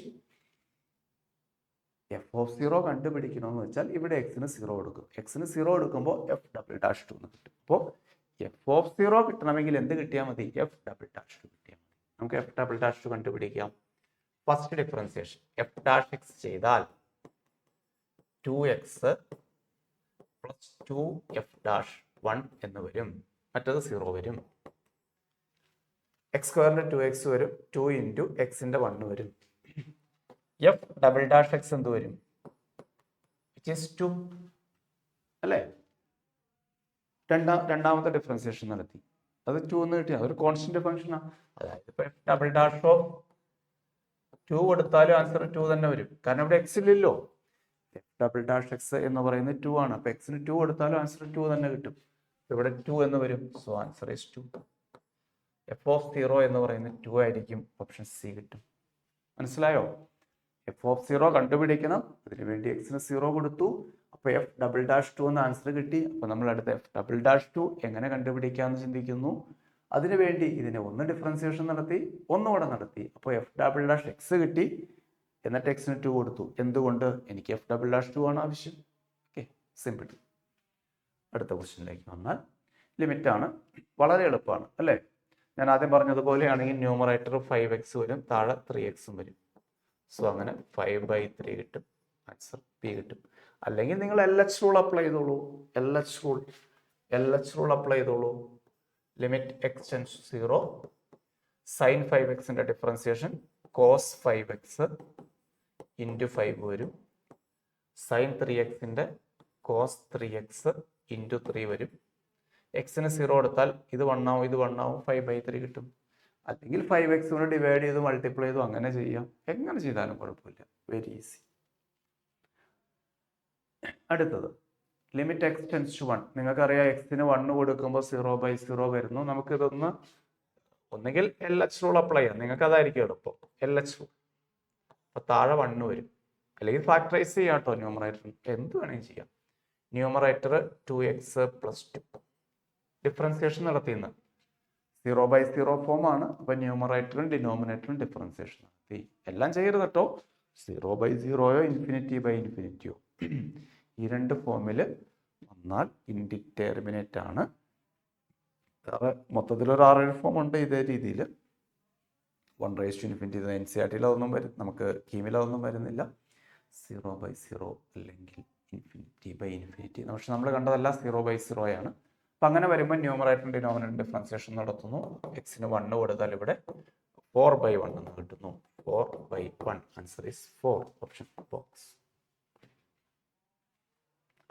A: എഫ് ഓഫ് 0 കണ്ടുപിടിക്കണമെന്ന് വെച്ചാൽ ഇവിടെ എക്സിന് 0 കൊടുക്കും. എക്സിന് 0 കൊടുക്കുമ്പോൾ എഫ് ഡബിൾ ഡാഷ് 2 എന്ന് കിട്ടും. അപ്പോൾ എഫ് ഓഫ് 0 കിട്ടണമെങ്കിൽ എന്ത് കിട്ടിയാൽ മതി? എഫ് ഡബിൾ ഡാഷ് 2 കിട്ടിയാൽ മതി. നമുക്ക് എഫ് ഡബിൾ ഡാഷ് 2 കണ്ടുപിടിക്കാം. First differentiation F dash X ചെയ്താൽ 2x + 2f ഡാഷ് 1 എന്ന് വരും. മറ്റത് 0 വരും. x² 2x വരും. 2 × x ന്റെ 1 വരും. എഫ് ഡബിൾ ഡാഷ് എക്സ് എന്ത് വരും? വിച്ച് ഈസ് 2 അല്ലേ? രണ്ടാമത്തെ ഡിഫറൻസിയേഷൻ നടത്തി, അത് 2 എന്ന് കിട്ടിയ അതൊരു കോൺസ്റ്റന്റ് ഫംഗ്ഷനാണ്. അതായത് ഇപ്പൊ എഫ് ഡബിൾ ഡാഷ് ഓഫ് 2 കൊടുത്താലും ആൻസർ 2 തന്നെ വരും. കാരണം ഇവിടെ എക്സ് ഇല്ലല്ലോ. എഫ് ഡബിൾ ഡാഷ് എക്സ് എന്ന് പറയുന്നത് 2 ആണ്. അപ്പൊ എക്സിന് 2 കൊടുത്താലും ആൻസർ 2 തന്നെ കിട്ടും. ഇവിടെ 2 എന്ന് വരും. So answer is 2. F of 0 എന്ന് പറയുന്നത് 2 ആയിരിക്കും. ഓപ്ഷൻ സി കിട്ടും. മനസ്സിലായോ? എഫ് ഓഫ് 0 കണ്ടുപിടിക്കണം. അതിനുവേണ്ടി എക്സിന് 0 കൊടുത്തു. അപ്പൊ എഫ് ഡബിൾ ഡാഷ് 2 എന്ന ആൻസർ കിട്ടി. അപ്പൊ നമ്മൾ അടുത്ത എഫ് ഡബിൾ ഡാഷ് 2 എങ്ങനെ കണ്ടുപിടിക്കാമെന്ന് ചിന്തിക്കുന്നു. അതിനുവേണ്ടി ഇതിനെ ഒന്ന് ഡിഫറൻസിയേഷൻ നടത്തി, ഒന്നുകൂടെ നടത്തി. അപ്പോൾ എഫ് ഡബിൾ ഡാഷ് എക്സ് കിട്ടി. എന്നിട്ട് എക്സിന് 2 കൊടുത്തു. എന്തുകൊണ്ട്? എനിക്ക് എഫ് ഡബിൾ ഡാഷ് 2 ആണ് ആവശ്യം. Okay, simple. അടുത്ത ക്വസ്റ്റ്യനിലേക്ക് വന്നാൽ ലിമിറ്റ് ആണ്. വളരെ എളുപ്പമാണ് അല്ലേ? ഞാൻ ആദ്യം പറഞ്ഞതുപോലെയാണെങ്കിൽ ന്യൂമറേറ്റർ 5x വരും, താഴെ 3x വരും. സോ അങ്ങനെ 5/3 കിട്ടും. ആൻസർ പി കിട്ടും. അല്ലെങ്കിൽ നിങ്ങൾ LH റൂൾ അപ്ലൈ ചെയ്തോളൂ. LH റൂൾ അപ്ലൈ ചെയ്തോളൂ. Limit x → 0, sin 5x differentiation cos 5x × 5 വരും. sin 3x cos 3x × 3 വരും. എക്സിന് 0 കൊടുത്താൽ ഇത് 1 ആവും, ഇത് 1 ആവും, 5/3 കിട്ടും. അല്ലെങ്കിൽ 5x കൊണ്ട് ഡിവൈഡ് ചെയ്ത് മൾട്ടിപ്ലൈ ചെയ്തു അങ്ങനെ ചെയ്യാം. എങ്ങനെ ചെയ്താലും കുഴപ്പമില്ല. Very easy. അടുത്തത് ലിമിറ്റ് x → 1. നിങ്ങൾക്കറിയാം എക്സിന് 1 കൊടുക്കുമ്പോൾ 0/0 വരുന്നു. നമുക്ക് ഇതൊന്ന് ഒന്നുകിൽ LH റൂൾ അപ്ലൈ ചെയ്യാം. നിങ്ങൾക്ക് അതായിരിക്കും എളുപ്പം. LH rule. അപ്പൊ താഴെ 1 വരും. അല്ലെങ്കിൽ ഫാക്ടറൈസ് ചെയ്യാം കേട്ടോ. ന്യൂമറേറ്റർ എന്ത് വേണമെങ്കിൽ ചെയ്യാം. ന്യൂമറേറ്റർ 2x + 2 ഡിഫറൻസിയേഷൻ നടത്തിയെന്ന് 0/0 ഫോം ആണ്. അപ്പൊ ന്യൂമറേറ്ററും ഡിനോമിനേറ്ററും ഡിഫറൻസിയേഷൻ നടത്തി. എല്ലാം ചെയ്യരുത് കേട്ടോ. 0/0യോ ∞/∞ ഈ രണ്ട് ഫോമിൽ വന്നാൽ ഇൻഡിറ്റർമിനേറ്റ് ആണ്. മൊത്തത്തിലൊരു 6-7 ഫോം ഉണ്ട് ഇതേ രീതിയിൽ. 1/∞ NCERT അതൊന്നും വരും, നമുക്ക് കീമിൽ അതൊന്നും വരുന്നില്ല. 0/0 അല്ലെങ്കിൽ ∞/∞. പക്ഷെ നമ്മൾ കണ്ടതല്ല 0/0 ആണ്. അപ്പം അങ്ങനെ വരുമ്പോൾ ന്യൂമറേറ്ററും ഡിനോമിനേറ്ററും ഡിഫറൻസിയേഷൻ നടത്തുന്നു. എക്സിന് 1 കൊടുത്താൽ ഇവിടെ 4/1 എന്ന് കിട്ടുന്നു. 4/1. Answer is 4. Option box.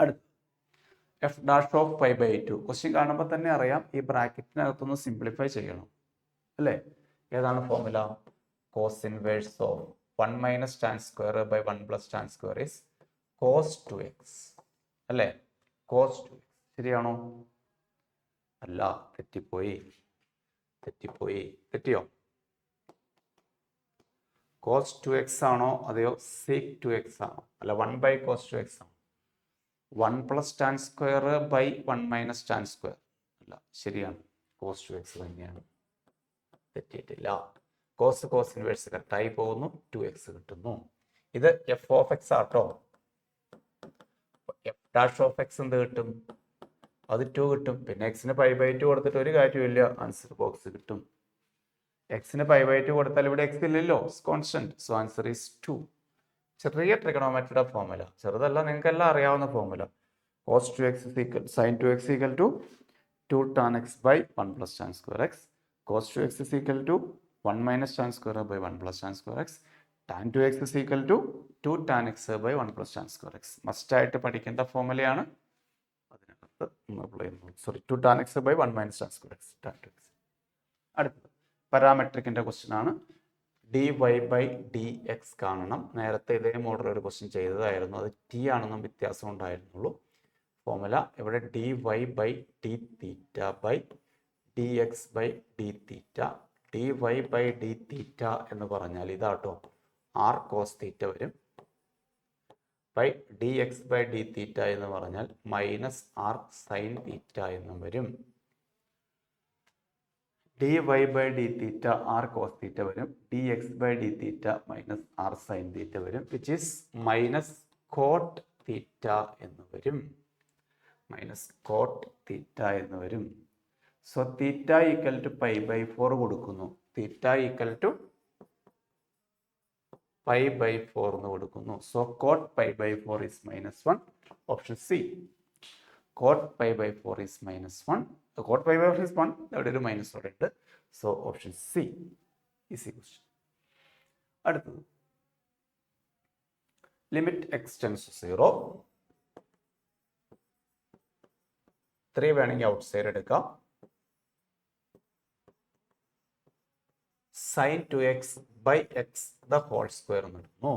A: അടുത്ത എഫ് ഡാഷ് ഓഫ് 5/2. ക്വസ്റ്റ്യൻ കാണുമ്പോൾ തന്നെ അറിയാം ഈ ബ്രാക്കറ്റിനകത്തൊന്ന് സിംപ്ലിഫൈ ചെയ്യണം അല്ലേ? ഏതാണ് formula? Cos inverse of 1 - tan² / 1 + tan² is cos 2x അല്ലേ? cos 2x. ശരിയാണോ? അല്ല, തെറ്റിപ്പോയി. തെറ്റിയോ? cos 2x ആണോ അതെയോ sec 2x ആണോ? അല്ല, 1 cos 2x ആണ്. 1 + tan square by 1 - tan square. അല്ല, ശരിയാണ്, cos 2x തന്നെയാണ്. തെറ്റിയിട്ടില്ല. cos ഇൻവേഴ്സ് കട്ടായി പോകുന്നു, 2x കിട്ടുന്നു. ഇത് f of x ആട്ടോ. f dash of x എന്ത് കിട്ടും? അത് 2 കിട്ടും. പിന്നെ എക്സിന് π/2 കൊടുത്തിട്ട് ഒരു കാര്യമില്ല, ആൻസർ ബോക്സ് കിട്ടും. എക്സിന് π/2 കൊടുത്താൽ ഇവിടെ എക്സ് ഇല്ലല്ലോ, കോൺസ്റ്റന്റ്. So answer is 2. ചെറിയ ട്രിഗണോമെട്രിയുടെ ഫോർമുല, ചെറുതല്ല, നിങ്ങൾക്കെല്ലാം അറിയാവുന്ന formula. cos 2x sin 2x = 2 tan x by 1 + tan square x. cos 2x = 1 - tan square by 1 + tan square x. tan 2x = 2 tan x by 1 + tan square x. മസ്റ്റായിട്ട് പഠിക്കേണ്ട ഫോർമുലയാണ്. അതിനകത്ത് apply ചെയ്യുന്നു. Sorry, 2 tan x by 1 - tan square x. tan 2x. അടുത്തത് പാരാമെട്രിക്കിന്റെ question ആണ്. dy/dx കാണണം. നേരത്തെ ഇതേ model ഒരു ക്വസ്റ്റ്യൻ ചെയ്തതായിരുന്നു, അത് t ആണെന്നും വ്യത്യാസം ഉണ്ടായിരുന്നുള്ളൂ. ഫോർമുല ഇവിടെ dy/dθ/dx/dθ. dy/dθ എന്ന് പറഞ്ഞാൽ ഇതാട്ടോ, r cos θ വരും. dx/dθ എന്ന് പറഞ്ഞാൽ -r sin θ എന്നും വരും. dy/dθ r cos θ വരും. dx/dθ -r sin θ വരും, വിച്ച് ഈസ് -cot θ എന്ന് വരും. -cot θ എന്ന് വരും. സോ θ = π/4 കൊടുക്കുന്നു. θ = π/4 എന്ന് കൊടുക്കുന്നു. So cot π/4 is -1. Option C. cot π/4 is -1. cot π/4 is 1. അവിടെ ഒരു മൈനസ് അവിടെ ഉണ്ട്. So option C easy question. അടുത്തത് ലിമിറ്റ് x → 0. 3 വേണമെങ്കിൽ ഔട്ട് സൈഡ് എടുക്കാം. sin 2x by x the whole square എന്ന് എടുക്കുന്നു.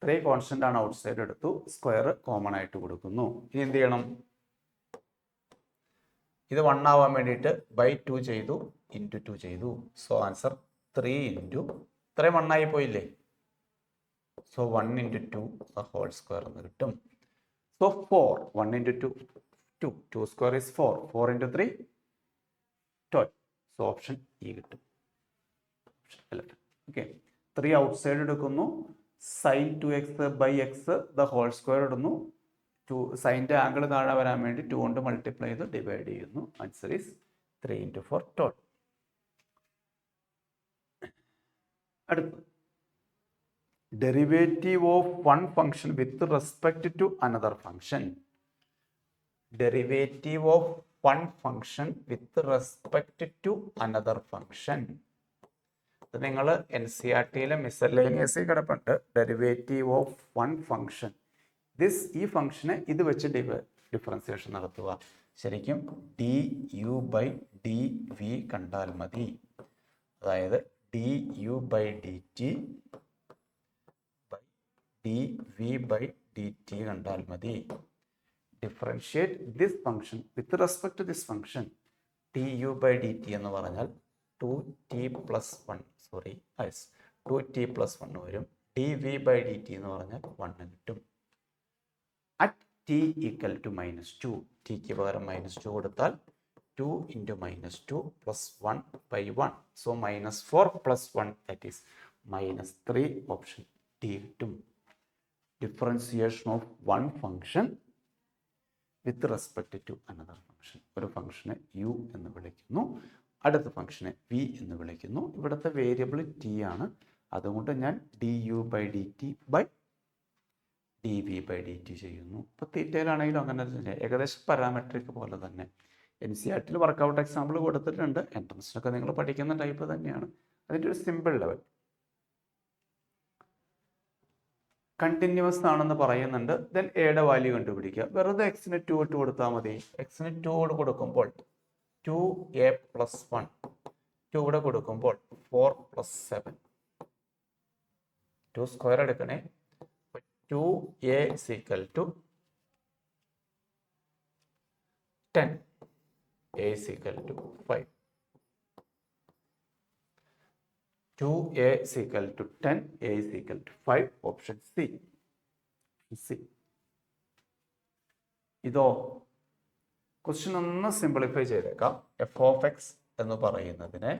A: 3 കോൺസ്റ്റന്റ് ആണ്, ഔട്ട് സൈഡ് എടുത്തു, സ്ക്വയർ കോമൺ ആയിട്ട് കൊടുക്കുന്നു. ഇനി എന്ത് ചെയ്യണം? ഇത് 1 ആവാൻ വേണ്ടിയിട്ട് /2 ചെയ്തു, ഇൻറ്റു 2 ചെയ്തു. സോ ആൻസർ 3 ഇൻറ്റു 3 1 ആയി പോയില്ലേ. സോ 1 × 2 the whole square എന്ന് കിട്ടും. So 4 1 × 2 2 2 square is 4. 4 × 3 12. So option E കിട്ടും. ഓക്കെ, 3 ഔട്ട് സൈഡ് എടുക്കുന്നു. sin 2x by x the whole square ഇടുന്നു. സൈൻ്റെ ആംഗിൾ താഴെ വരാൻ വേണ്ടി 2 കൊണ്ട് മൾട്ടിപ്ലൈ ചെയ്ത് ഡിവൈഡ് ചെയ്യുന്നു. Answer is 3 × 4 12. അടുത്ത് derivative of one function with respect to another function. Derivative of one function with respect to another function. ഇത് നിങ്ങൾ NCERT-യിലെ മിസലേനിയസിൽ കിടപ്പുണ്ട്. ഡെറിവേറ്റീവ് ഓഫ് വൺ ഫംഗ്ഷൻ, ഈ ഫംഗ്ഷനെ ഇത് വെച്ച് ഡിഫറൻസിയേഷൻ നടത്തുക. ശരിക്കും du/dv കണ്ടാൽ മതി. അതായത് du/dt dv/dt കണ്ടാൽ മതി. Differentiate this function with respect to this function. du/dt എന്ന് പറഞ്ഞാൽ 2t + 1 2t + 1 വരും. dv/dt എന്ന് പറഞ്ഞാൽ 1 കിട്ടും. at t = -2, tക്ക് പകരം -2 കൊടുത്താൽ 2 × -2 + 1/1. So -4 + 1 that is -3. Option T കിട്ടും. Differentiation of one function with respect to another function. ഒരു ഫംഗ്ഷനെ u എന്ന് വിളിക്കുന്നു, അടുത്ത ഫംഗ്ഷനെ v എന്ന് വിളിക്കുന്നു. ഇവിടുത്തെ വേരിയബിൾ t ആണ്, അതുകൊണ്ട് ഞാൻ du/dt/dv/dt ചെയ്യുന്നു. ഇപ്പോൾ തീറ്റയിലാണെങ്കിലും അങ്ങനെ തന്നെ, ഏകദേശം പാരാമെട്രിക് പോലെ തന്നെ. NCERT-ൽ വർക്കൗട്ട് എക്സാമ്പിൾ കൊടുത്തിട്ടുണ്ട്. എൻട്രൻസിനൊക്കെ നിങ്ങൾ പഠിക്കുന്ന ടൈപ്പ് തന്നെയാണ്. അതിൻ്റെ ഒരു സിമ്പിൾ ലെവൽ. കണ്ടിന്യൂസ് ആണെന്ന് പറയുന്നുണ്ട്. ദെൻ എയുടെ വാല്യൂ കണ്ടുപിടിക്കുക. വെറുതെ എക്സിന് 2 ഇട്ട് കൊടുത്താൽ മതി. എക്സിന് 2 കൊടുക്കുമ്പോൾ 2a + 1, 2 ഇവിടെ കൊടുക്കുമ്പോൾ 4 + 7, 2 സ്ക്വയർ എടുക്കണേ. 2a = 10, a is equal to 5. 2a is equal to 10, a is equal to 5, option C. ഇതോ ക്വസ്റ്റ്യൻ ഒന്ന് സിംപ്ലിഫൈ ചെയ്തേക്കാം. എഫ് ഓഫ് എക്സ് എന്ന് പറയുന്നതിനെ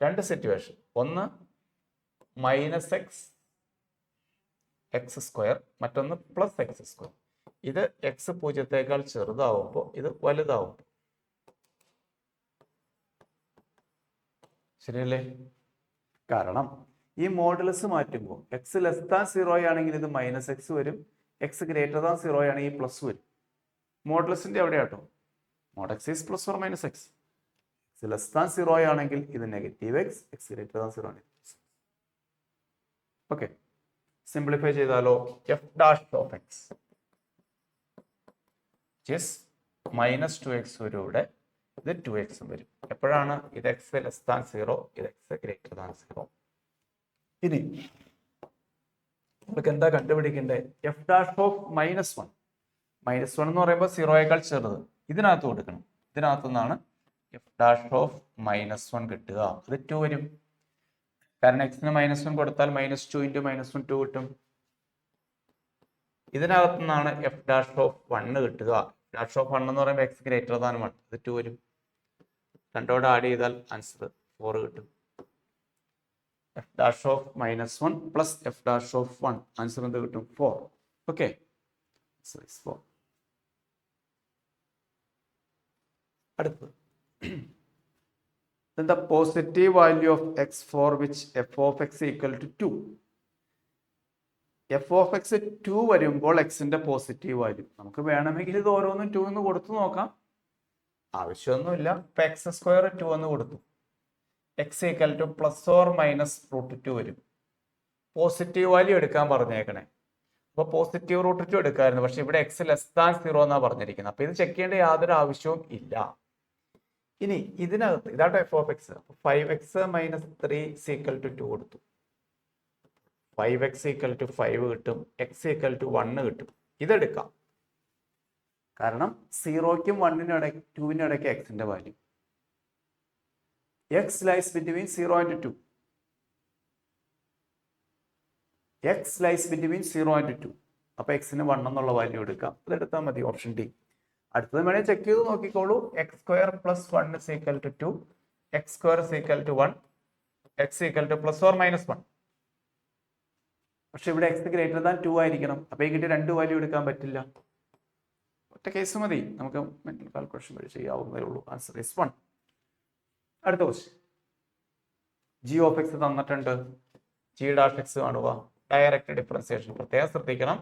A: രണ്ട് സിറ്റുവേഷൻ, ഒന്ന് മൈനസ് എക്സ് എക്സ് സ്ക്വയർ, മറ്റൊന്ന് പ്ലസ് എക്സ് സ്ക്വയർ. ഇത് എക്സ് 0 ചെറുതാവുമ്പോൾ ഇത് വലുതാവുമ്പോൾ, ശരിയല്ലേ? കാരണം ഈ മോഡുലസ് മാറ്റുമ്പോൾ എക്സ് ലെസ് ദാൻ 0 ആണെങ്കിൽ ഇത് മൈനസ് എക്സ് വരും, എക്സ് ഗ്രേറ്റർ ദാൻ 0 ആണെങ്കിൽ പ്ലസ് വരും. മോഡുലസിന്റെ എവിടെയാട്ടോ? Mod x is plus or minus x. X less than 0 ആണെങ്കിൽ ഇത് negative x, x greater than 0 ആണെങ്കിൽ. ഓക്കെ, സിംപ്ലിഫൈ ചെയ്താലോ? F dash of x minus 2x വരും, ഇവിടെ ഇത് 2x വരും. എപ്പോഴാണ്? ഇത് എക്സ് ലെസ് ദാൻ 0, ഇത് എക്സ് ഗ്രേറ്റർ ദാൻ 0. ഇനി നമുക്ക് എന്താ കണ്ടുപിടിക്കേണ്ടത്? F dash of minus 1. Minus 1 എന്ന് പറയുമ്പോൾ 0 ചെറുത്, ഇതിനകത്ത് കൊടുക്കണം. ഇതിനകത്തു നിന്നാണ് എഫ് ഡാഷ് ഓഫ് മൈനസ് 1 കിട്ടുക. അത് 2 വരും, കാരണം എക്സിന് -1 കൊടുത്താൽ -2 × -1 2 കിട്ടും. ഇതിനകത്തു നിന്നാണ് എഫ് ഡാഷ് ഓഫ് 1 കിട്ടുക. ഡാഷ് ഓഫ് 1 എന്ന് പറയുമ്പോൾ എക്സ് ഗ്രേറ്റർ ദാൻ 1, ഇത് 2 വരും. രണ്ടോടെ ആഡ് ചെയ്താൽ ആൻസർ 4 കിട്ടും. F dash of -1 plus F dash of 1, answer എന്ത് കിട്ടും? 4. ഓക്കെ, അടുത്തത് then the positive value of x for which f of x equal to 2. f of x 2 വരുമ്പോൾ എക്സിന്റെ പോസിറ്റീവ് വാല്യൂ നമുക്ക് വേണമെങ്കിൽ ഇത് ഓരോന്നും 2 എന്ന് കൊടുത്തു നോക്കാം, ആവശ്യമൊന്നുമില്ല. ഇപ്പൊ എക്സ് സ്ക്വയർ 2 എന്ന് കൊടുത്തു, X equal two plus or minus √2 വരും. പോസിറ്റീവ് വാല്യൂ എടുക്കാൻ പറഞ്ഞേക്കണേ. അപ്പൊ പോസിറ്റീവ് √2 എടുക്കാമായിരുന്നു, പക്ഷെ ഇവിടെ എക്സ് ലെസ് ദാൻ 0 എന്നാണ് പറഞ്ഞിരിക്കുന്നത്. അപ്പൊ ഇത് ചെക്ക് ചെയ്യേണ്ട യാതൊരു ആവശ്യവും ഇല്ല. ഇനി ഇതിനകത്ത് ഇതാട്ടോ എഫ് ഓഫ് എക്സ്. 5x - 3 = 2 കൊടുത്തു, 5x = 5 കിട്ടും, x = 1 കിട്ടും. ഇതെടുക്കാം, കാരണം 0ക്കും 1നും ഇടയ്ക്ക് 2നും ഇടയ്ക്ക് എക്സിന്റെ value. x lies between 0 and 2. x lies between 0 and 2. അപ്പൊ എക്സിന് 1 എന്നുള്ള വാല്യൂ എടുക്കാം, അതെടുത്താൽ മതി, ഓപ്ഷൻ ഡി. അടുത്തത് വേണേൽ ചെക്ക് ചെയ്ത് നോക്കിക്കോളൂ. x² + 1 = 2, x² = 1, x = ±1. പക്ഷെ ഇവിടെ x ഗ്രേറ്റർ ദാൻ 2 ആയിരിക്കണം. അപ്പൊ ഈ കിട്ടിയ 2 വാല്യൂ എടുക്കാൻ പറ്റില്ല. ഒറ്റ കേസ് മതി, നമുക്ക് മെന്റൽ കാൽക്കുലേഷൻ വഴി ചെയ്യാവുന്നതേ ഉള്ളൂ. Answer is 1. അടുത്ത ക്വസ്റ്റ്യൻ, ജി ഓഫ് എക്സ് തന്നിട്ടുണ്ട്, ജി ഡാഷ് എക്സ് കാണുക. ഡയറക്റ്റ് ഡിഫറൻസിയേഷൻ പ്രത്യേകം ശ്രദ്ധിക്കണം,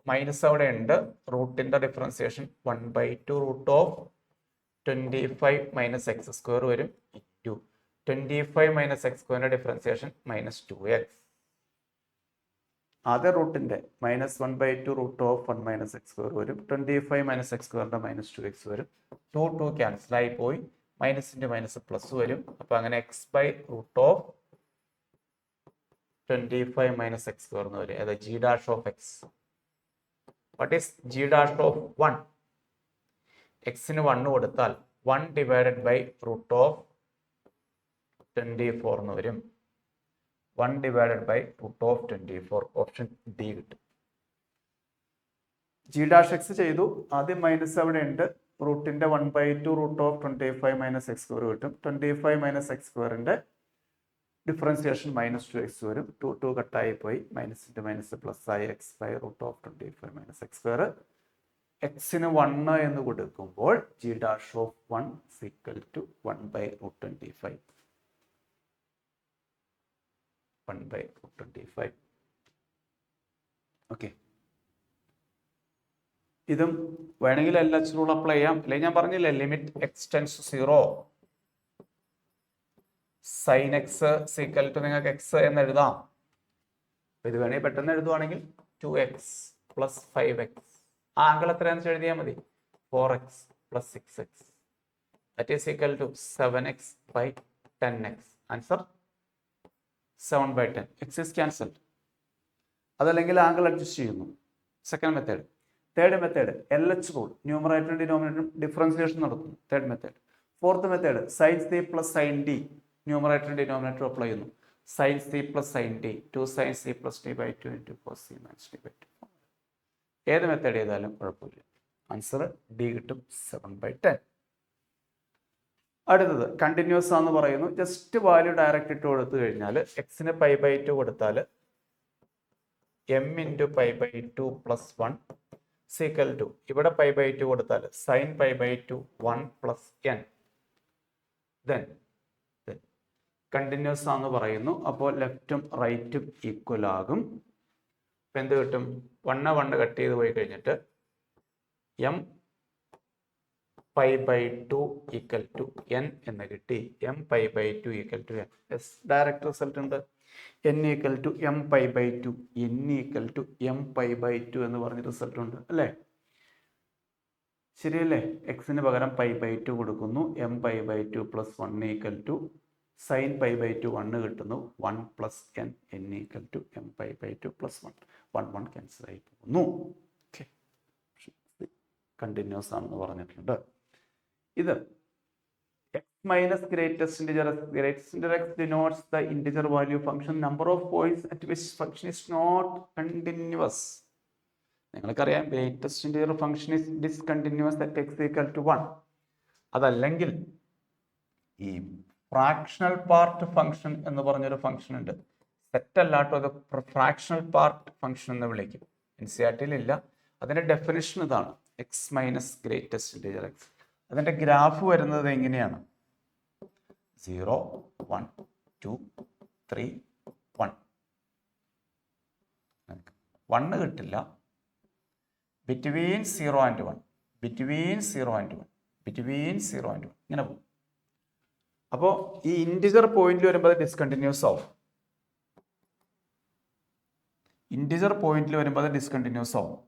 A: മൈനസ് അവിടെ ഉണ്ട്. റൂട്ടിന്റെ ഡിഫറൻസിയേഷൻ 1/2 √25 - x² വരും, ഇൻറ്റു 25 - x² ഡിഫറൻസിയേഷൻ -2x. ആദ്യ റൂട്ടിന്റെ -1/2 √1 - x² വരും, 25 - x² -2x വരും. 2 ക്യാൻസൽ ആയി പോയി, മൈനസിന്റെ മൈനസ് പ്ലസ് വരും. അപ്പൊ അങ്ങനെ x/√25 - x² എന്ന് വരും. അതായത് G dash of X. What is G dash of 1? എക്സിന് 1 കൊടുത്താൽ 1 /√24 എന്ന് വരും. 1 /√24, ഓപ്ഷൻ ഡി കിട്ടും. ജി ഡാഷ് എക്സ് ചെയ്തു, ആദ്യം മൈനസ് അവിടെ ഉണ്ട്, റൂട്ടിന്റെ 1/2 √25 - x² കിട്ടും. 25 - x² ഡിഫറൻസിയേഷൻ -2x വരും. 2 കട്ടായി പോയി, മൈനസിന്റെ മൈനസ് പ്ലസ് ആയി, x/√25 - x². എക്സിന് 1 എന്ന് കൊടുക്കുമ്പോൾ ജി ഡാഷ് ഓഫ് 1 = 1/√25. 1/√25. ഓക്കെ, ഇതും വേണമെങ്കിൽ LH റൂൾ അപ്ലൈ ചെയ്യാം. അല്ലെങ്കിൽ ഞാൻ പറഞ്ഞില്ലേ, ലിമിറ്റ് x → 0 sin x = നിങ്ങൾക്ക് x എന്ന് എഴുതാം. ഇത് വേണമെങ്കിൽ പെട്ടെന്ന് എഴുതുവാണെങ്കിൽ 2x + 5x. ആംഗിൾ എത്രയാണെന്ന് വെച്ച് എഴുതിയാൽ മതി, 4x + 6x. That is equal to 7x / 10x. Answer 7/10. x is cancelled. അതല്ലെങ്കിൽ ആംഗിൾ അഡ്ജസ്റ്റ് ചെയ്യുന്നു. Second method, third method LH rule, ന്യൂമറേറ്ററും ഡിനോമിനേറ്ററും ഡിഫറൻസിയേഷൻ നടത്തുന്നു. Third method. Fourth method sine C plus sine D, ന്യൂമറേറ്ററും ഡിനോമിനേറ്ററും അപ്ലൈ ചെയ്യുന്നു. Sine C plus sine D 2 sine C plus D by 2 into cos C minus D by 2. ഏത് method ചെയ്താലും കുഴപ്പമില്ല. Answer D കിട്ടും, 7/10. അടുത്തത് കണ്ടിന്യൂസ് ആണെന്ന് പറയുന്നു. ജസ്റ്റ് വാല്യൂ ഡയറക്റ്റ് ഇട്ട് കൊടുത്തു കഴിഞ്ഞാൽ എക്സിന് π/2 കൊടുത്താൽ m into π/2 plus 1 equal to ഇവിടെ π/2 കൊടുത്താൽ sine π/2 1 plus n. Then continuous ആണെന്ന് പറയുന്നു. അപ്പോൾ ലെഫ്റ്റും റൈറ്റും ഈക്വൽ ആകും. ഇപ്പം എന്ത് കിട്ടും? 1 കട്ട് ചെയ്ത് പോയി കഴിഞ്ഞിട്ട് m π/2 ഈക്വൽ ടു n എന്ന് കിട്ടി. m π/2 equal to n. Yes, direct result ഉണ്ട്. n equal to m π/2, n equal to m π/2 എന്ന് പറഞ്ഞ റിസൾട്ട് ഉണ്ട് അല്ലേ? ശരിയല്ലേ? എക്സിന് പകരം π/2 കൊടുക്കുന്നു. m π/2 plus 1 equal to sine π/2 1 കിട്ടുന്നു. 1 plus n, n equal to m π/2 plus 1 cancel ആയി പോകുന്നു. ഓക്കെ, കണ്ടിന്യൂസ് ആണെന്ന് പറഞ്ഞിട്ടുണ്ട്. ഇത് x minus greatest integer x denotes the integer value function number of points at which function is not continuous. നിങ്ങൾക്കറിയാം greatest integer function is discontinuous at x equal to 1. അതല്ലെങ്കിൽ ഈ fractional part function എന്ന് പറഞ്ഞൊരു function ഉണ്ട്. Set അല്ലാട്ടോ, അത് fractional part function എന്ന് വിളിക്കും. NCERT ഇല്ല. അതിന്റെ ഡെഫിനിഷൻ ഇതാണ്, x minus greatest integer x. അതിന്റെ ഗ്രാഫ് വരുന്നത് എങ്ങനെയാണ്? 0 1 2 3 1. 1 കിട്ടില്ല. Between 0 and 1, between 0 and 1, between 0 and 1 ഇങ്ങനെ പോകും. അപ്പോൾ ഈ ഇൻറ്റിജർ പോയിന്റിൽ വരുമ്പോൾ അത് ഡിസ്കണ്ടിന്യൂസ് ആവും. ഇൻറ്റിജർ പോയിന്റിൽ വരുമ്പോൾ അത് ഡിസ്കണ്ടിന്യൂസ് ആവും.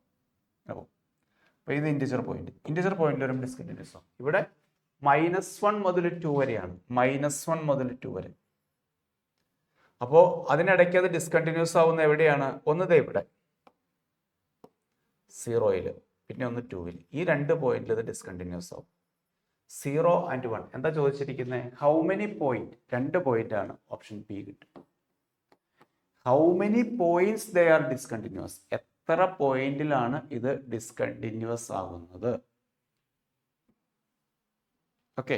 A: അപ്പോൾ ഇത് ഇൻറ്റിജർ പോയിന്റിൽ വരുമ്പോൾ ഡിസ്കണ്ടിന്യൂസ് ആവും. ഇവിടെ -1 മുതൽ 2 വരെയാണ്, -1 മുതൽ 2 വരെ. അപ്പോൾ അതിനിടയ്ക്ക് അത് ഡിസ്കണ്ടിന്യൂസ് ആവുന്ന എവിടെയാണ്? ഒന്ന് ഇവിടെ 0-ൽ, പിന്നെ ഒന്ന് 2-ൽ. ഈ 2 പോയിന്റിൽ ഇത് ഡിസ്കണ്ടിന്യൂസ് ആവും. 0 ആൻഡ് 1 എന്താ ചോദിച്ചിരിക്കുന്നത്? How many point? 2 പോയിന്റ് ആണ്. ഓപ്ഷൻ ബി കിട്ടും. How many points they are discontinuous? എത്ര പോയിന്റിലാണ് ഇത് ഡിസ്കണ്ടിന്യൂസ് ആകുന്നത്? Okay,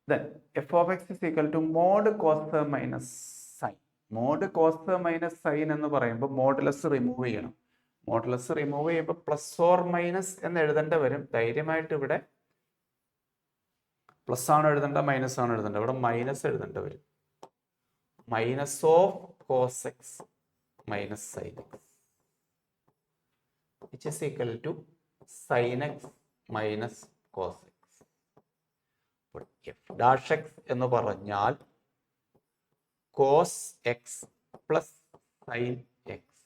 A: then f of x is equal to mod cos minus sin. mod cos minus sin എന്ന് പറയുമ്പോൾ മോഡുലസ് റിമൂവ് ചെയ്യണം. Modulus remove ചെയ്യുമ്പോൾ plus or minus എന്ന് എഴുതേണ്ട വരും. ധൈര്യമായിട്ട് ഇവിടെ പ്ലസ് ആണ് എഴുതേണ്ട, മൈനസ് ആണ് എഴുതേണ്ട. ഇവിടെ മൈനസ് എഴുതേണ്ട വരും. Minus of cos x minus sine x which is equal to sine x minus cos x. F dash x എന്ന് പറഞ്ഞാൽ cos x plus sine x.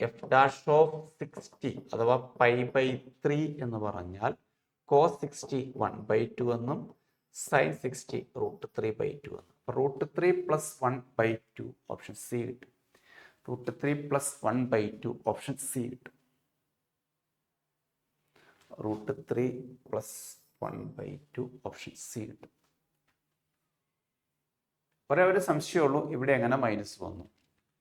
A: F dash of 60 അഥവാ π/3 എന്ന് പറഞ്ഞാൽ കോസ് 60 1/2 എന്നും സൈൻ 60 √3/2 എന്നും. √3 പ്ലസ് 1/2 ഓപ്ഷൻ സി കിട്ടും. √3 plus 1/2 option C കിട്ടും. √3 plus 1/2 option C കിട്ടും. ഒരേ ഒരു സംശയമുള്ളൂ, ഇവിടെ എങ്ങനെ മൈനസ് വന്നു?